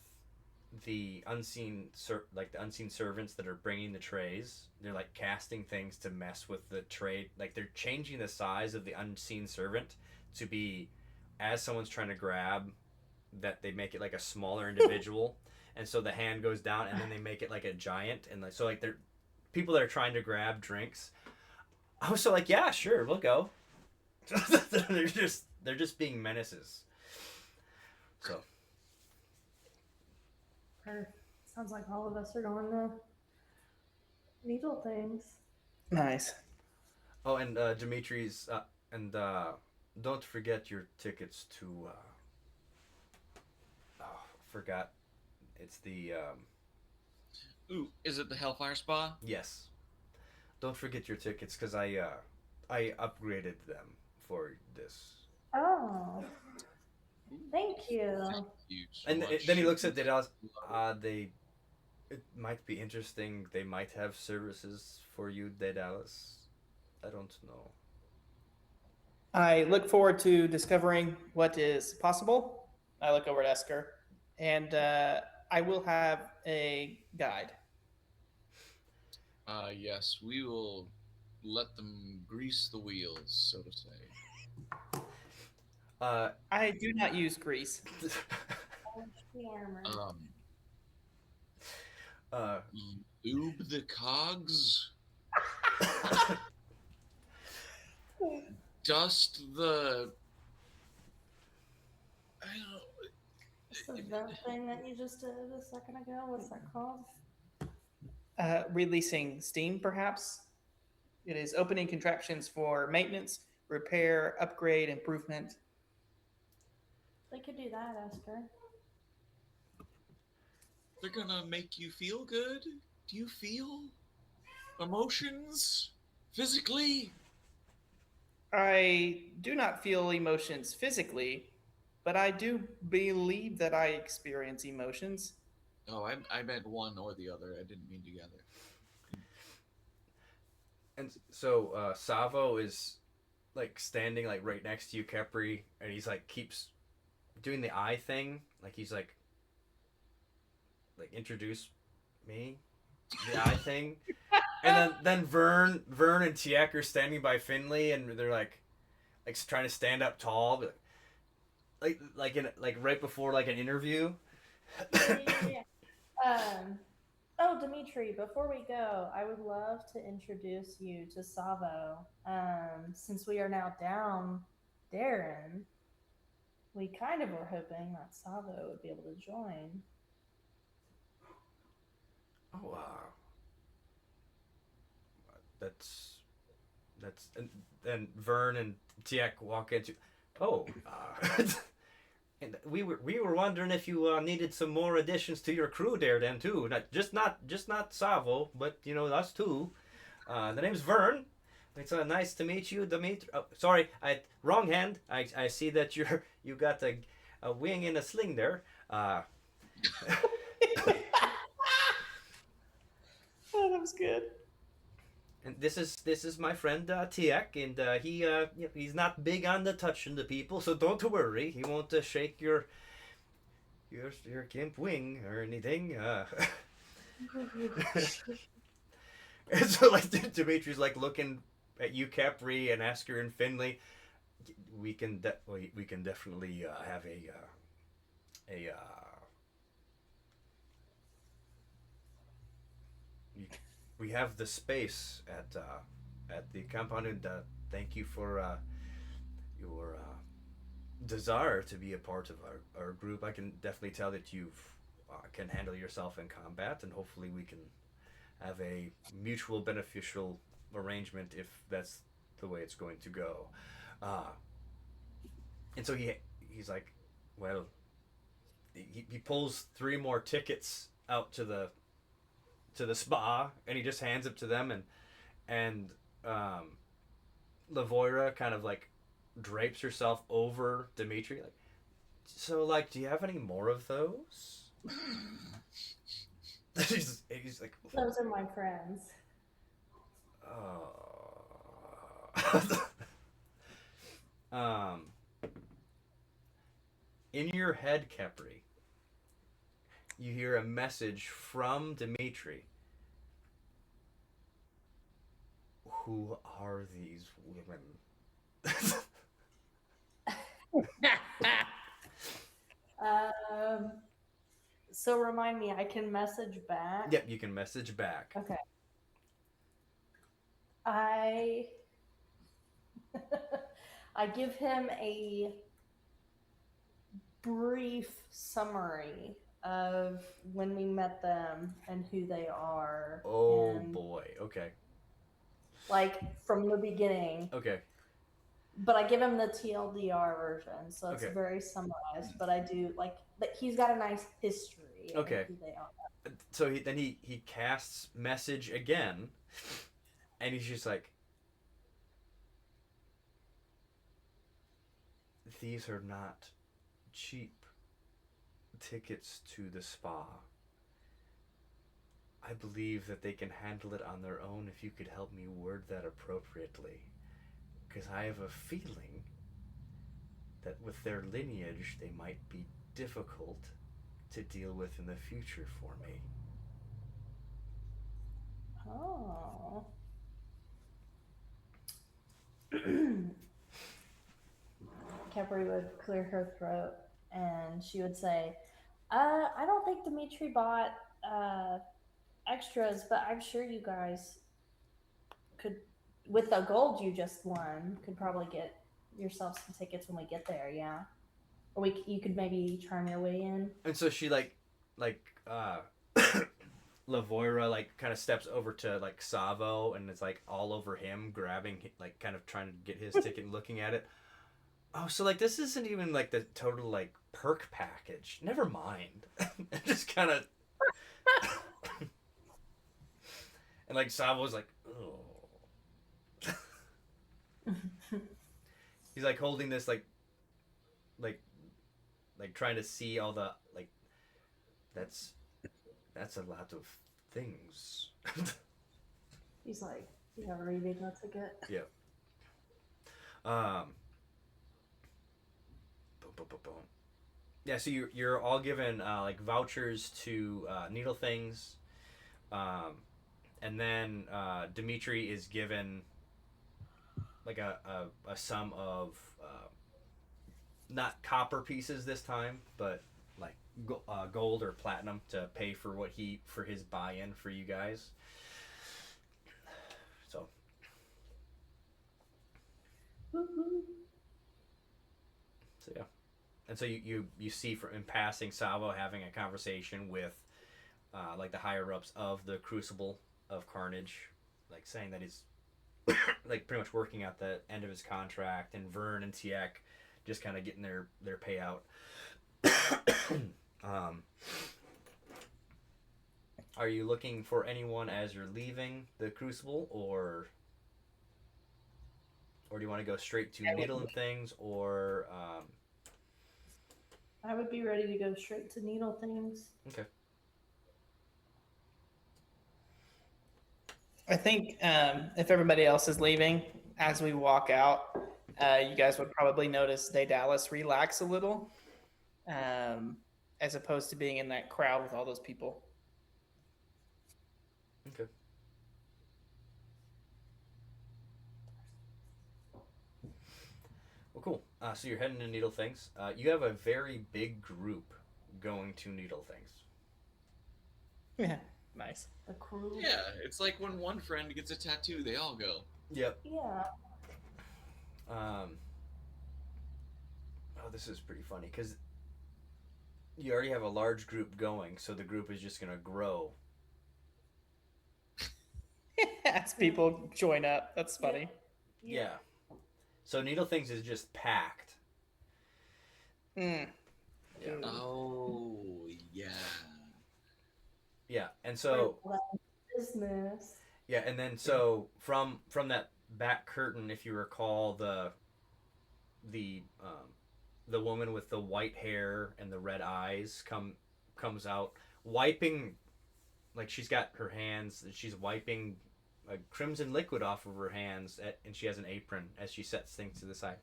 the like the unseen servants that are bringing the trays. They're like casting things to mess with the tray. Like they're changing the size of the unseen servant to be, as someone's trying to grab, that they make it like a smaller individual. And so the hand goes down and then they make it like a giant, and like so like they're people that are trying to grab drinks. I was so like, yeah, sure, we'll go. They're just being menaces. So Sounds like all of us are going to Needle Things. Nice. oh, and Dimitri's and don't forget your tickets to oh, forgot. It's the Ooh, is it the Hellfire Spa? yes. Don't forget your tickets because I upgraded them for this. Oh, thank you. Thank you so And much. then he looks at Dallas. They it might be interesting. They might have services for you, Dallas. I don't know. I look forward to discovering what is possible. I look over at Esker, and I will have a guide. Yes, we will let them grease the wheels, so to say. I do not use grease. The armor. Lube the cogs, dust the. I don't know. So that thing that you just did a second ago, what's that called? Releasing steam, perhaps. It is opening contraptions for maintenance, repair, upgrade, improvement. They could do that, Esther. They're gonna make you feel good. Do you feel emotions physically? I do not feel emotions physically, but I do believe that I experience emotions. Oh, I meant one or the other. I didn't mean together. And so Savo is like standing like right next to you, Kepri, and he's like keeps doing the eye thing, like he's like introduce me, the eye thing, and then Vern and Tiek are standing by Finley, and they're like trying to stand up tall, but like right before like an interview. Um, oh, Dimitri, before we go, I would love to introduce you to Savo. Since we are now down Darren, we kind of were hoping that Savo would be able to join. Oh, that's and Vern and Tiek walk into. Oh, and we were wondering if you needed some more additions to your crew there, then too. Not Savo, but us too. The name's Vern. It's nice to meet you, Dimitri. Oh, sorry, I wrong hand. I see that you got a wing and a sling there. Oh, that was good. And this is my friend Tiek, and he's not big on the touching the people, so don't worry. He won't shake your gimp wing or anything. And so like Dimitri's like looking at you, Capri, and Asker and Finley. We can definitely have a we have the space at the compound, and thank you for your desire to be a part of our group. I can definitely tell that you can handle yourself in combat, and hopefully we can have a mutual beneficial arrangement if that's the way it's going to go. Uh, and so he's like, well, he pulls three more tickets out to the spa, and he just hands it to them, and Lavoira kind of like drapes herself over Dimitri, like, so like, do you have any more of those? He's like, Those are my friends. oh. um, in your head, Kepri, you hear a message from Dimitri. Who are these women? Um, so remind me, I can message back. Yep, you can message back. Okay. I I give him a brief summary of when we met them and who they are. Oh and boy. Okay. like from the beginning. Okay. But I give him the TLDR version, so it's Okay. very summarized. But I do like that he's got a nice history Okay. of who they are. So he casts message again, and he's just like, these are not cheap tickets to the spa. I believe that they can handle it on their own if you could help me word that appropriately. Because I have a feeling that with their lineage, they might be difficult to deal with in the future for me. Oh. Kepri would clear her throat and she would say, I don't think Dimitri bought extras, but I'm sure you guys could, with the gold you just won, could probably get yourself some tickets when we get there, yeah? Or you could maybe charm your way in. And so she Lavoira like kind of steps over to like Savo and is like all over him, grabbing like kind of trying to get his ticket and looking at it. Oh, so like this isn't even like the total like perk package. Never mind. Just kind of and like Savo's like, oh. He's like holding this like like trying to see all the like. That's a lot of things. He's like, yeah, reading a ticket. Yeah. Um. Boom, boom, boom, boom. Yeah. So you're all given like vouchers to needle things, um, and then Dimitri is given like a sum of not copper pieces this time, but like gold or platinum to pay for for his buy-in for you guys. So Woo-hoo. yeah, and so you see from in passing Savo having a conversation with like the higher ups of the Crucible of Carnage, like saying that he's like pretty much working at the end of his contract, and Vern and Tiek just kind of getting their payout. um, are you looking for anyone as you're leaving the Crucible, or do you want to go straight to needle and things, or I would be ready to go straight to needle things. okay. I think if everybody else is leaving, as we walk out, you guys would probably notice Dallas relax a little, as opposed to being in that crowd with all those people. Okay. Well, cool. So you're heading to Needle Things. You have a very big group going to Needle Things. Yeah, nice. The crew. Yeah, it's like when one friend gets a tattoo, they all go. Yep. Yeah. Oh, this is pretty funny because you already have a large group going, so the group is just gonna grow. As people join up, that's funny. Yeah. So Needle Things is just packed. Mm. Yeah. Oh, yeah. Yeah, and so Business. yeah, and then so from that back curtain, if you recall, the woman with the white hair and the red eyes comes out wiping, like she's got her hands, she's wiping crimson liquid off of her hands, and she has an apron as she sets things to the side.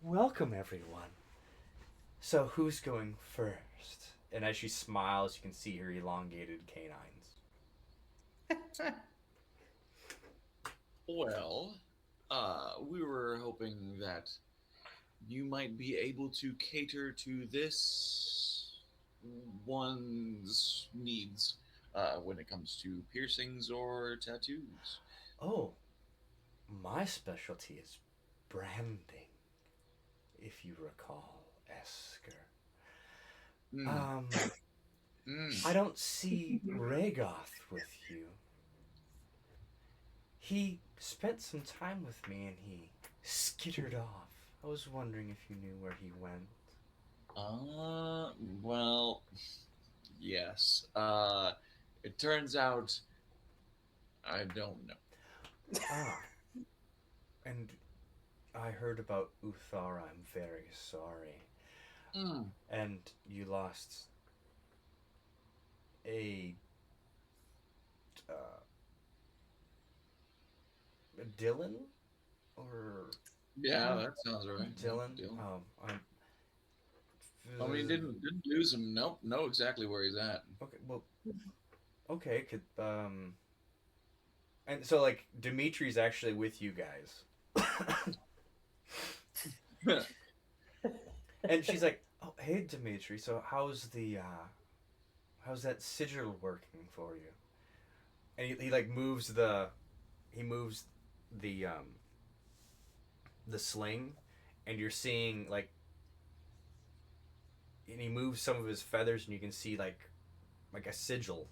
Welcome everyone. So who's going first? And as she smiles, you can see her elongated canines. Well, we were hoping that you might be able to cater to this one's needs when it comes to piercings or tattoos. Oh, my specialty is branding, if you recall, Esker. Mm. I don't see Rhagoth with you. He spent some time with me and he skittered off. I was wondering if you knew where he went. Well, yes. It turns out I don't know. Ah, and I heard about Uthara. I'm very sorry. Mm. And you lost a Dylan, or Yeah, that sounds right. Dylan. Dylan. I I mean, didn't lose him. Nope, know exactly where he's at. Okay, well, okay, and so like Dimitri's actually with you guys, and she's like, "Oh, hey, Dimitri. So how's that sigil working for you?" And he like moves the the sling, and you're seeing like, and he moves some of his feathers, and you can see like a sigil,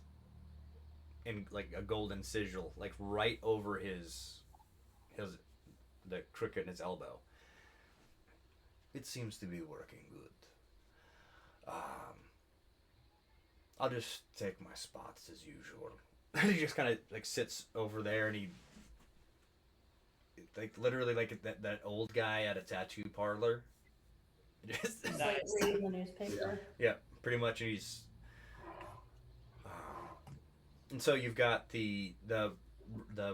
and like a golden sigil, like right over his the crook in his elbow. It seems to be working good. I'll just take my spots as usual. He just kind of like sits over there, and he like literally like that old guy at a tattoo parlor. Just like Nice. reading the newspaper. Yeah, pretty much. And so you've got the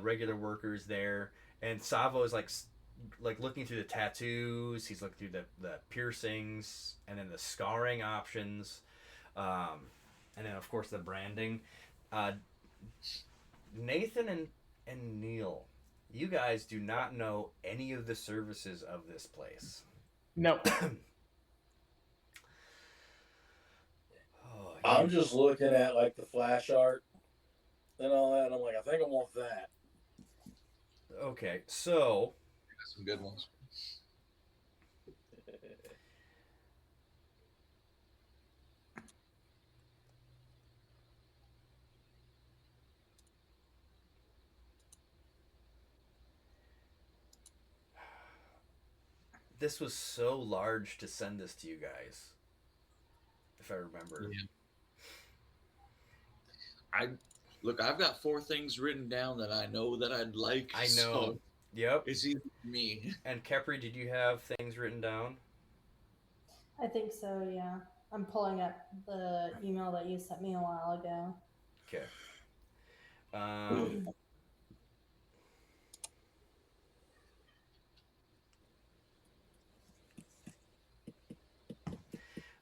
regular workers there, and Savo is like looking through the tattoos. He's looking through the piercings, and then the scarring options, and then of course the branding. Uh, Nathan and Neil, you guys do not know any of the services of this place. No. Oh, I'm just looking at like the flash art and all that. And I'm like, I think I want that. okay. So Got some good ones. this was so large to send this to you guys, if I remember. Yeah. I look. I've got 4 things written down that I know that I'd like. I know. So Yep. it's either me. And Kepri, did you have things written down? I think so, yeah. I'm pulling up the email that you sent me a while ago. Okay. Um,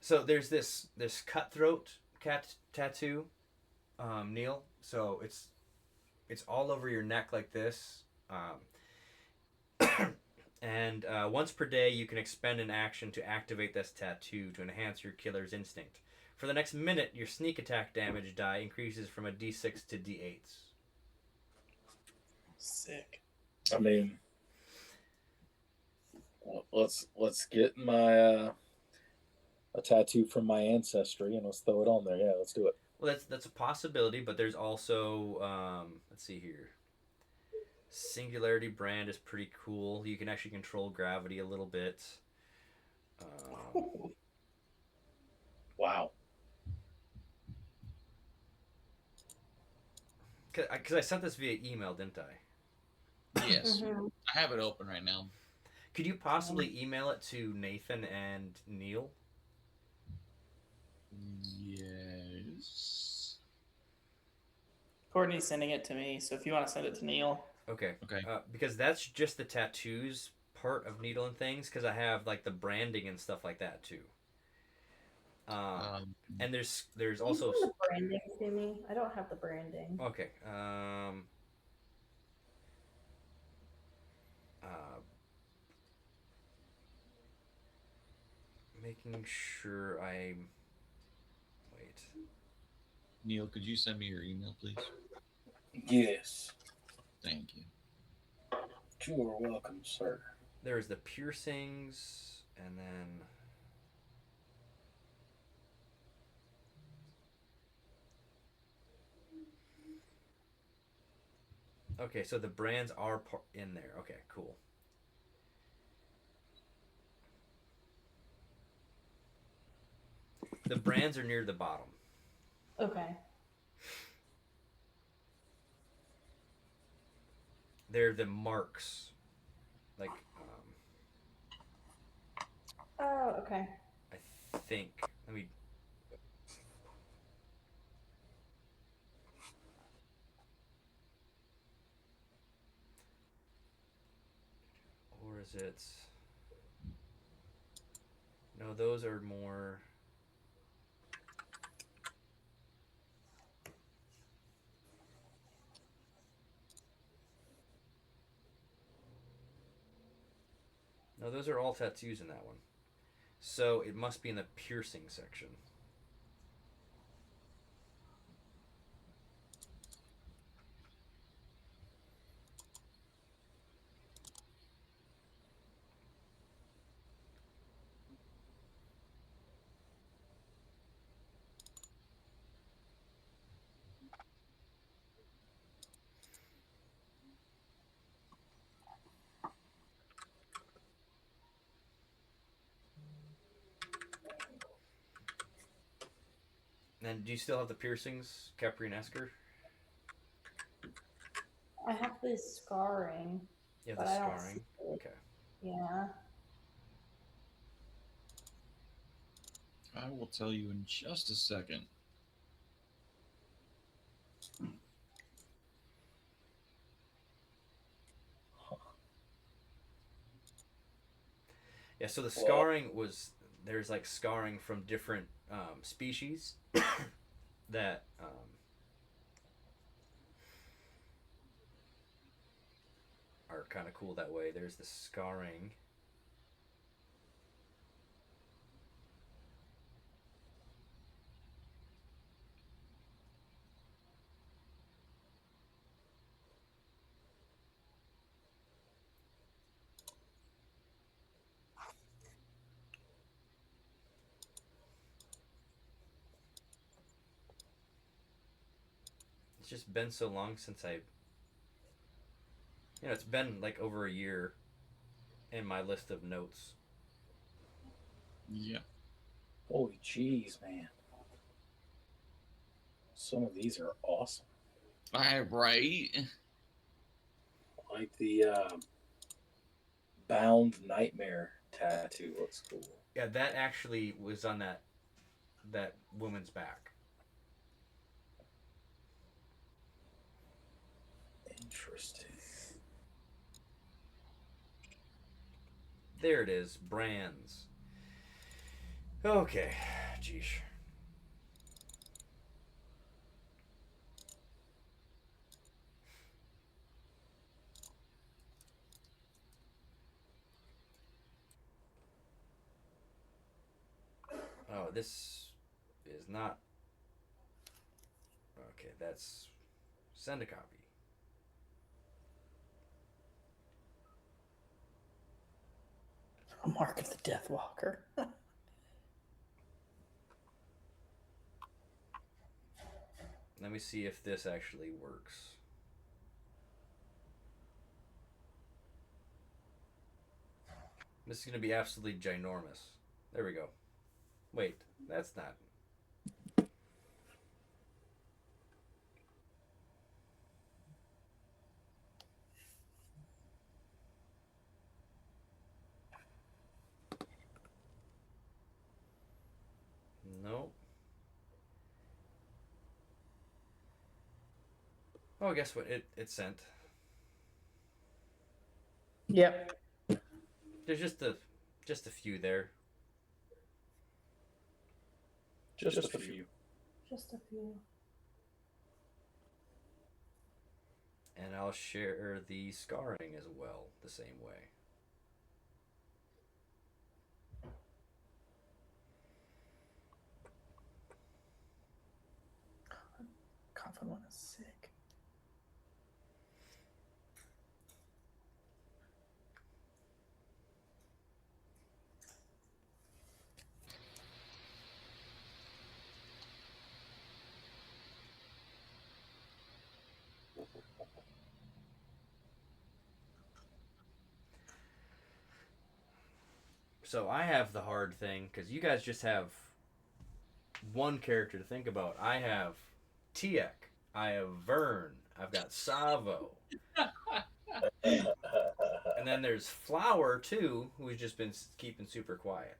so there's this cutthroat cat tattoo, Neil. So it's all over your neck like this. And once per day, you can expend an action to activate this tattoo to enhance your killer's instinct. For the next minute, your sneak attack damage die increases from a d6 to d8. Sick. I mean, let's get my a tattoo from my ancestry and let's throw it on there. Yeah, let's do it. Well, that's a possibility, but there's also let's see here. Singularity brand is pretty cool. You can actually control gravity a little bit. Wow. Because I sent this via email, didn't I? Yes, Mhm. I have it open right now. Could you possibly email it to Nathan and Neil? Yes. Courtney's sending it to me, so if you want to send it to Neil. Okay. Okay. Because that's just the tattoos part of Needle and Things. Because I have like the branding and stuff like that too. And there's Can you also send the branding to me? I don't have the branding. okay. Making sure I'm. Wait. Neil, could you send me your email, please? Yes. Thank you. You are welcome, sir. There's the piercings, and then. Okay, so the brands are in there. Okay, cool. The brands are near the bottom. Okay. They're the marks. Like, Oh, okay. I think. Let me. Or is it. No, those are more. No, those are all tattoos in that one. So it must be in the piercing section. And do you still have the piercings, Capri and Esker? I have this scarring, You have but the I don't scarring. see it. Okay. Yeah. I will tell you in just a second. Yeah, so the Well, scarring was there's like scarring from different species that are kind of cool that way. There's the scarring. It's just been so long since it's been like over a year in my list of notes. Yeah. holy jeez, man. Some of these are awesome. Right. Like the Bound Nightmare tattoo looks cool. Yeah, that actually was on that woman's back. Interesting. There it is, brands. Okay, geesh. Oh, this is not okay. That's send a copy. A mark of the Death Walker. Let me see if this actually works. This is gonna be absolutely ginormous. There we go. Wait, that's not. Nope. Oh, guess what? It sent. Yep. There's just a few there. Just a few. Just a few. And I'll share the scarring as well, the same way. Coffin one is sick. So I have the hard thing because you guys just have one character to think about. I have Tiek. I have Vern. I've got Savo. And then there's Flower too, who's just been keeping super quiet.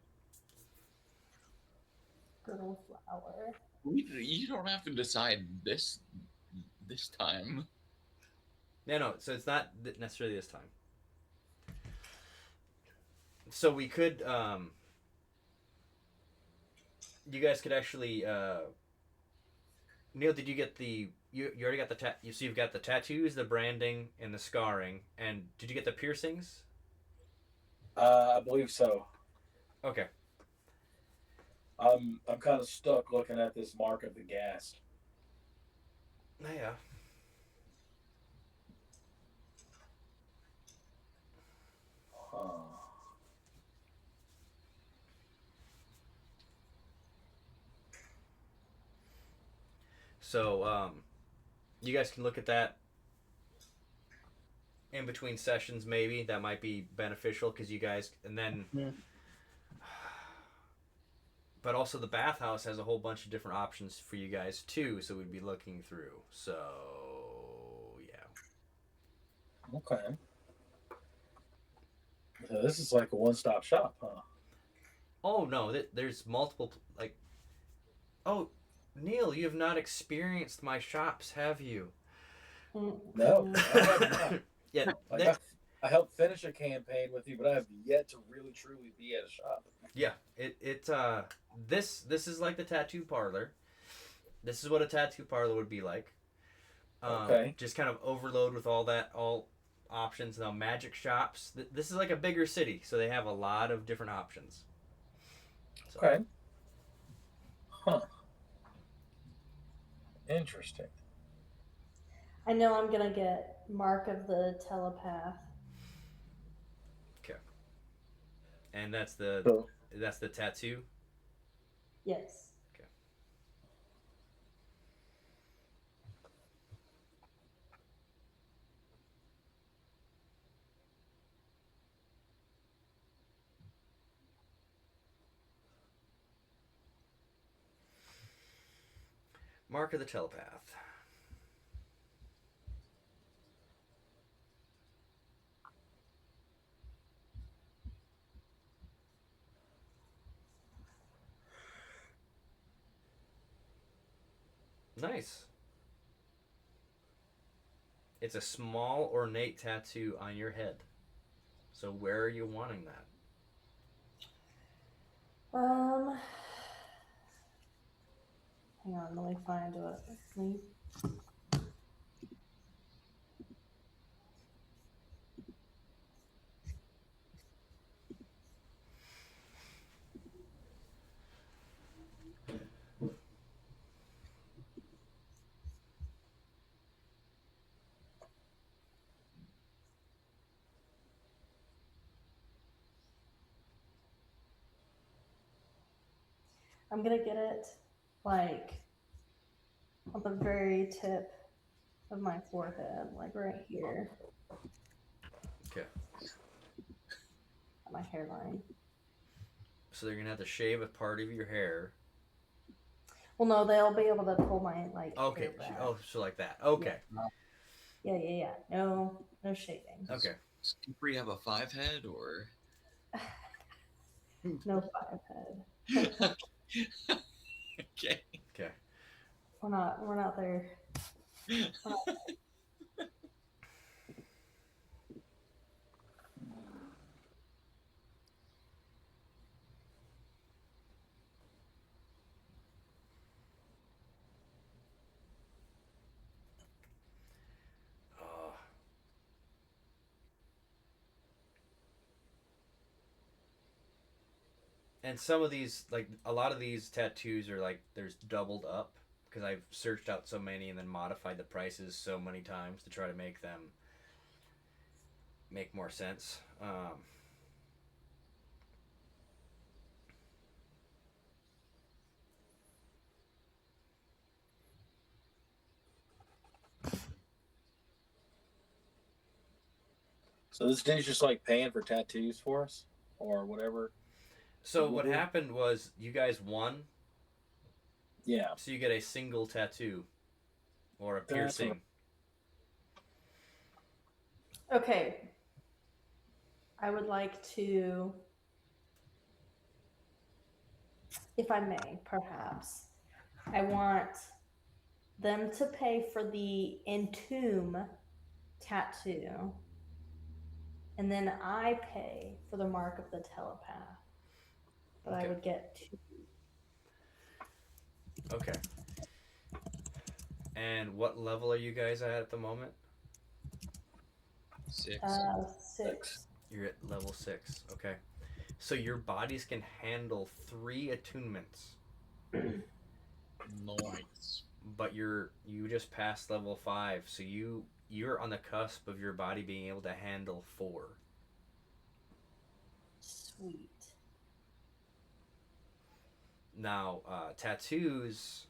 Good old flower. You don't have to decide this time. No, so it's not necessarily this time. So we could, you guys could actually, Neil, did you get you already got so you've got the tattoos, the branding, and the scarring, and did you get the piercings? I believe so. Okay. I'm kind of stuck looking at this mark of the gas. Yeah. Huh. So, you guys can look at that in between sessions, maybe that might be beneficial because you guys, and then, but also the bathhouse has a whole bunch of different options for you guys too. So we'd be looking through. So, yeah. Okay. So this is like a one-stop shop, huh? Oh no, there's multiple like. Oh, Neil, you have not experienced my shops, have you? No, Mm-mm. I have not. Yeah, Like I helped finish a campaign with you, but I have yet to really truly be at a shop. yeah. This is like the tattoo parlor. This is what a tattoo parlor would be like. Okay. Just kind of overload with all options. Now magic shops. This is like a bigger city, so they have a lot of different options. So Okay. Huh. Interesting. I know I'm gonna get Mark of the Telepath. okay, and So that's the tattoo. Yes. Okay, Mark of the telepath. Nice. It's a small ornate tattoo on your head. So where are you wanting that? Um. Hang on, let me find what. I'm gonna get it like on the very tip of my forehead, like right here, Okay. at my hairline. So they're gonna have to shave a part of your hair. Well, no, they'll be able to pull my like Okay. hair back. Oh, so like that. Okay. Yeah. No shaving. Okay. Does Kipri have a 5 head or? No 5 head. Okay. Okay. We're not there. Uh, and some of these, like a lot of these tattoos, are like there's doubled up because I've searched out so many and then modified the prices so many times to try to make them make more sense. so this dude's just like paying for tattoos for us or whatever. So what happened was you guys won, Yeah. so you get a single tattoo or a That's what- piercing. Okay. I would like to, if I may, perhaps, I want them to pay for the entomb tattoo, and then I pay for the mark of the telepath. But I Okay. would get two. Okay. And what level are you guys at the moment? 6. 6. You're at level 6. Okay. So your bodies can handle 3 attunements, Nice. but you just passed level 5, so you're on the cusp of your body being able to handle 4. Sweet. Now, tattoos.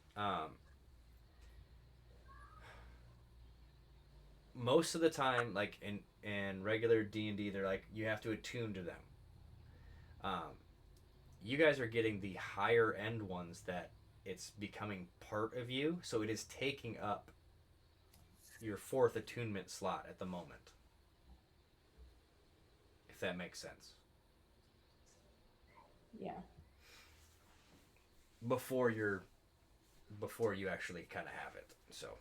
Most of the time, like in regular D&D, they're like you have to attune to them. You guys are getting the higher end ones that it's becoming part of you, so it is taking up your 4th attunement slot at the moment. If that makes sense. Yeah. before you actually kind of have it. So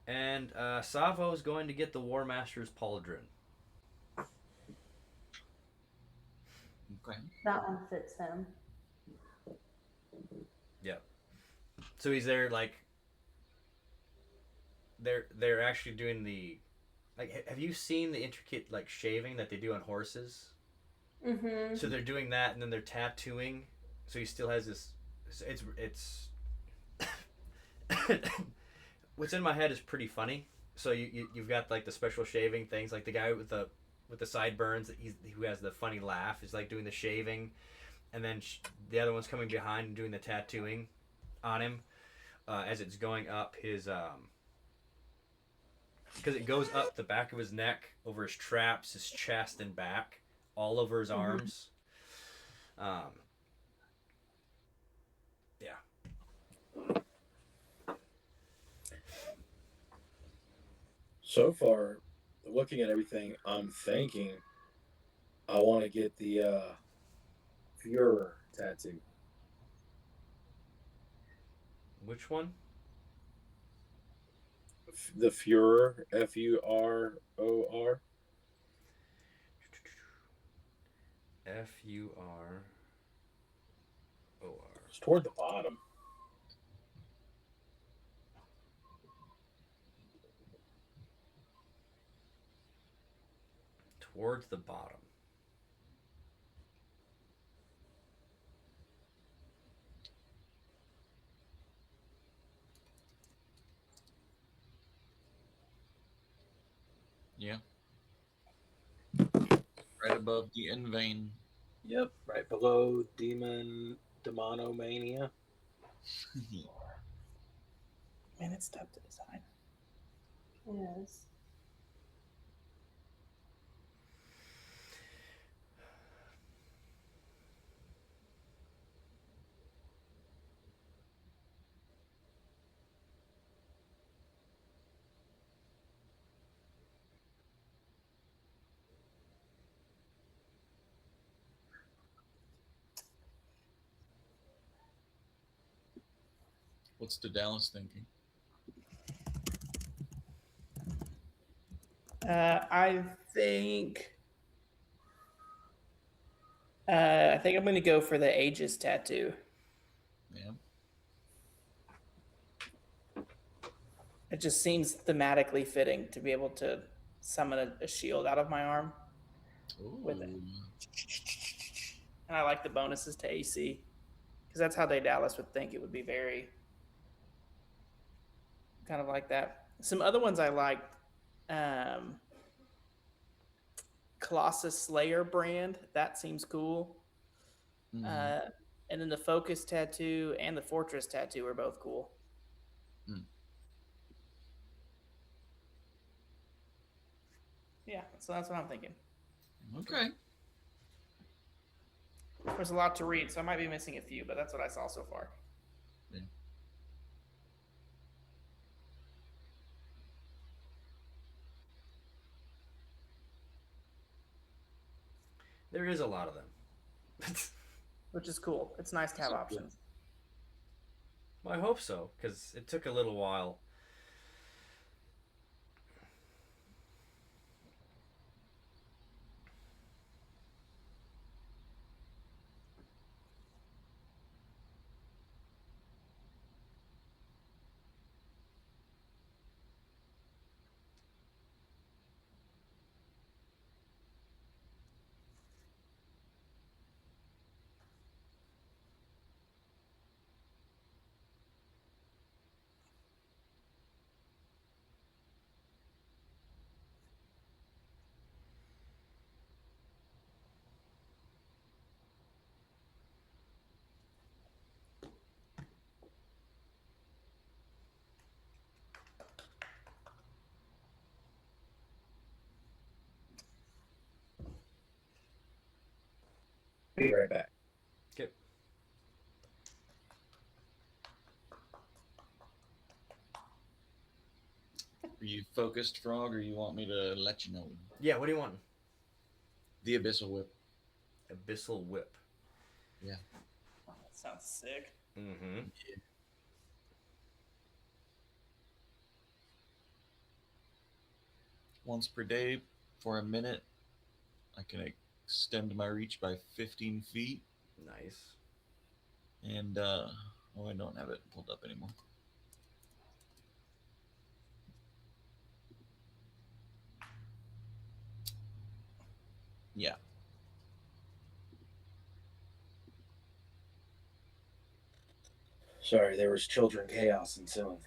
and Savo is going to get the War Master's pauldron. Okay. That one fits him. Yep. So he's there like they're actually doing the like. Have you seen the intricate like shaving that they do on horses? Mm-hmm. So they're doing that, and then they're tattooing. So he still has this. It's what's in my head is pretty funny. So you've got like the special shaving things, like the guy with the sideburns that who has the funny laugh is like doing the shaving, and then the other one's coming behind and doing the tattooing on him as it's going up his because it goes up the back of his neck, over his traps, his chest and back, all over his arms. Um, yeah. So far, looking at everything, I'm thinking I want to get the Fuhrer tattoo. Which one? The Fuhrer, Furor. Furor. It's toward the bottom. Towards the bottom. Yeah. Right above the in vein. Yep, right below Demonomania. Man, it's tough to design. Yes. What's the Dallas thinking? I think. I think I'm going to go for the Aegis tattoo. Yeah. It just seems thematically fitting to be able to summon a shield out of my arm with it. Ooh. And I like the bonuses to AC because that's how Dallas would think it would be very kind of like that. Some other ones I liked, Colossus Slayer brand. That seems cool. Mhm. And then the Focus tattoo and the Fortress tattoo are both cool. Mm. Yeah, so that's what I'm thinking. Okay. There's a lot to read, so I might be missing a few, but that's what I saw so far. Yeah. There is a lot of them. Which is cool. It's nice to have options. Well, I hope so, because it took a little while. Be right back. Okay. Are you focused, Frog, or you want me to let you know? Yeah. What do you want? The Abyssal Whip. Abyssal whip. Yeah. Oh, that sounds sick. Mm-hmm. Once per day for a minute, I can extend my reach by 15 feet. Nice. And, oh, I don't have it pulled up anymore. Yeah. Sorry, there was children chaos ensuing.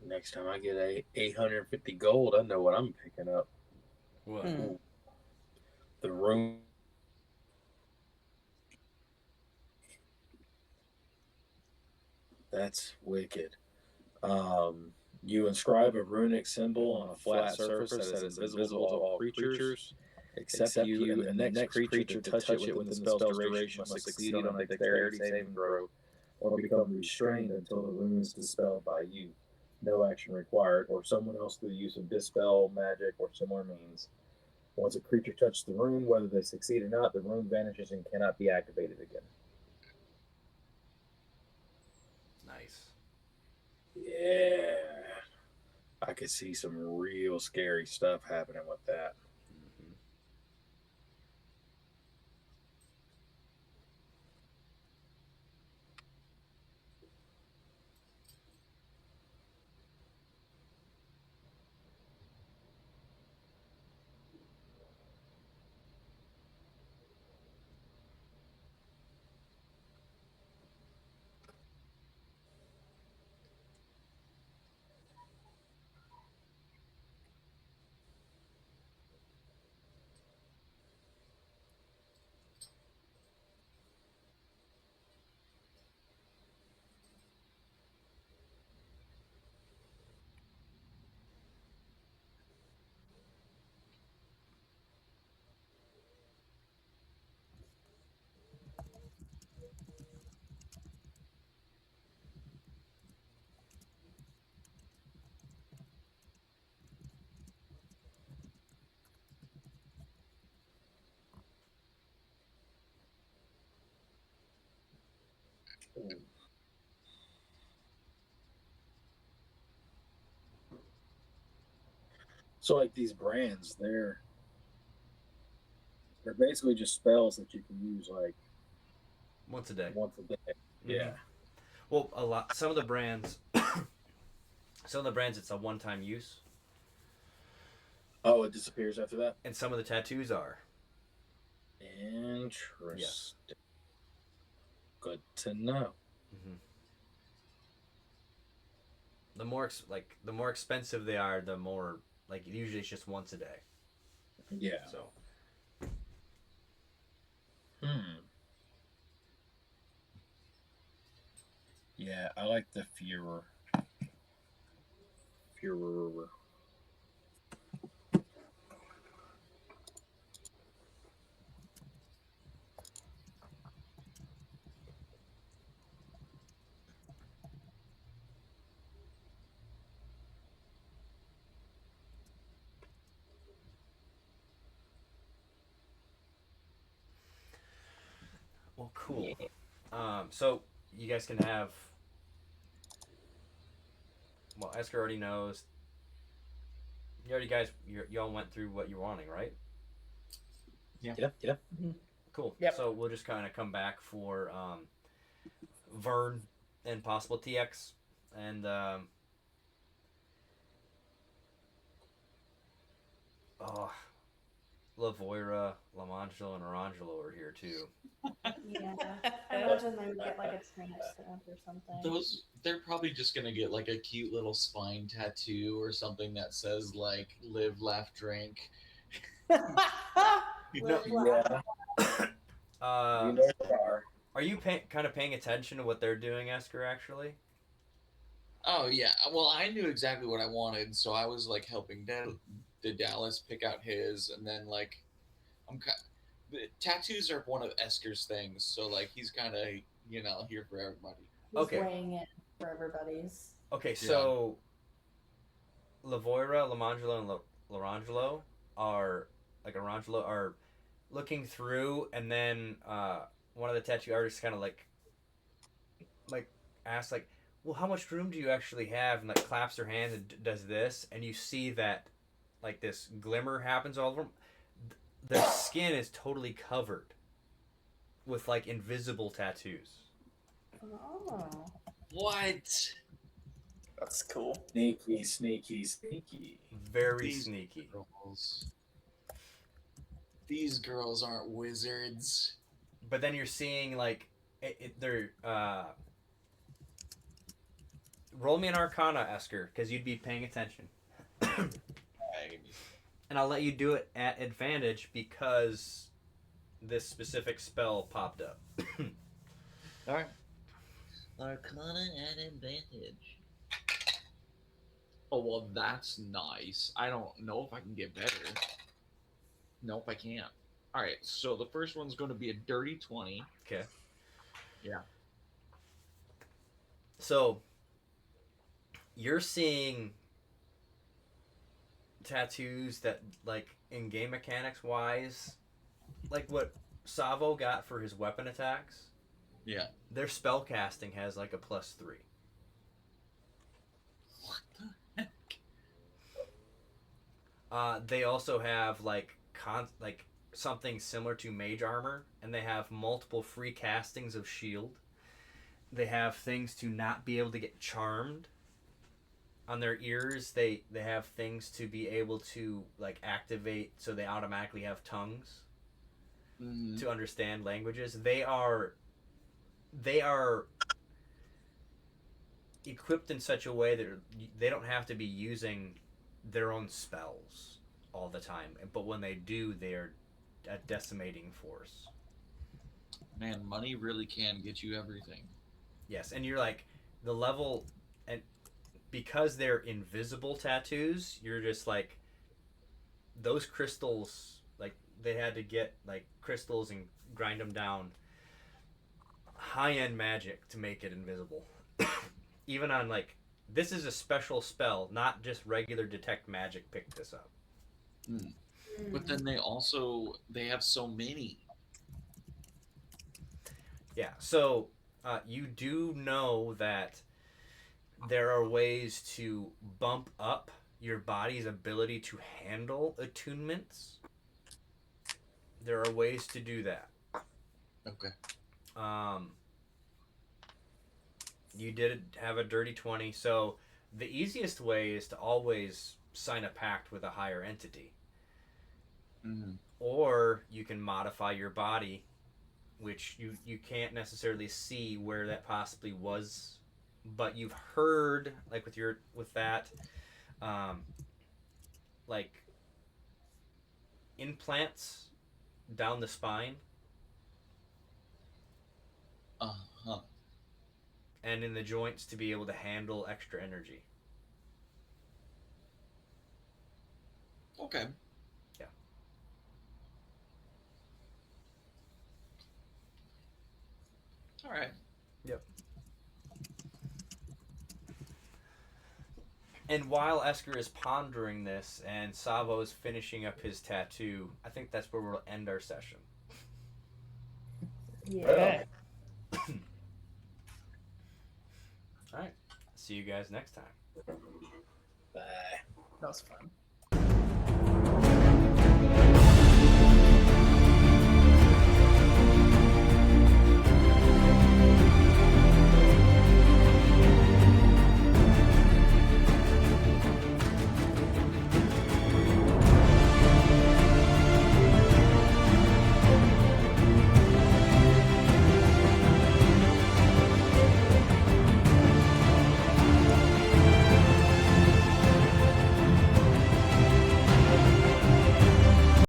Next time I get a 850 gold, I know what I'm picking up. What? Hmm. The room. That's wicked. You inscribe a runic symbol on a flat surface that is invisible to all creatures except you, and the next creature to touch it within the spell's duration must succeed on a dexterity saving throw or become restrained until the rune is dispelled by you. No action required, or someone else through the use of dispel, magic, or similar means. Once a creature touches the rune, whether they succeed or not, the rune vanishes and cannot be activated again. Nice. Yeah. I could see some real scary stuff happening with that. Mm-hmm. So, like these brands, they're basically just spells that you can use like Once a day. once a day. Mm-hmm. Yeah. Well, a lot. Some of the brands. Some of the brands, it's a one-time use, Oh, it disappears after that. and some of the tattoos are. Interesting. Yes. Good to know. Mm-hmm. The more expensive they are, the more like usually it's just once a day. Yeah. So Yeah, I like the Fuhrer. Fuhrer. Well, cool. So you guys can have. Well, Esker already knows. You already guys, y'all went through what you're wanting, right? Yeah. Yeah. Cool. Yep. So we'll just kind of come back for Vern and possible TX, and oh, Lavoira, Lamangelo, and Orangelo are here too. Yeah. I imagine they would get like a tramp stamp or something. They're probably just gonna get like a cute little spine tattoo or something that says like "Live, Laugh, Drink." Live, No. laugh. Uh, You know they are. are you kind of paying attention to what they're doing, Esker? Actually, Oh yeah. Well, I knew exactly what I wanted, so I was like helping the Dallas pick out his, and then like I'm kind. The tattoos are one of Esker's things, so like he's kind of here for everybody. He's Okay. weighing in for everybody's. okay. So Lavoira, Lamangelo, and Lorangelo are Orangelo are looking through, and then one of the tattoo artists kind of like asks like, well, how much room do you actually have, and like claps her hands and does this, and you see that like this glimmer happens all over them. Their skin is totally covered with like invisible tattoos. Oh. What? That's cool. Sneaky. Very These sneaky. girls. These girls aren't wizards. But then you're seeing like they're roll me an Arcana, Esker, because you'd be paying attention. And I'll let you do it at advantage because this specific spell popped up. All right. Arcana at advantage. Oh well, that's nice. I don't know if I can get better. Nope, I can't. All right. So the first one's going to be a dirty 20. Okay. Yeah. So you're seeing tattoos that, like, in game mechanics wise, like what Savo got for his weapon attacks, Yeah. their spell casting has like a +3. What the heck? They also have like something similar to mage armor, and they have multiple free castings of shield. They have things to not be able to get charmed. On their ears, they have things to be able to like activate, so they automatically have tongues to understand languages. They are equipped in such a way that they don't have to be using their own spells all the time, but when they do, they are a decimating force. Man, money really can get you everything. Yes, and you're like the level, and because they're invisible tattoos, you're just like those crystals. Like they had to get like crystals and grind them down. High-end magic to make it invisible. Even on like this is a special spell, not just regular detect magic. Pick this up. But then they have so many. Yeah. So you do know that there are ways to bump up your body's ability to handle attunements. There are ways to do that. Okay. You did have a dirty 20, so the easiest way is to always sign a pact with a higher entity. Or you can modify your body, which you can't necessarily see where that possibly was, but you've heard like with that like implants down the spine and in the joints to be able to handle extra energy. Okay. Yeah. All right. Yep. And while Esker is pondering this and Savo is finishing up his tattoo, I think that's where we'll end our session. Yeah. All right. See you guys next time. Bye. That was fun.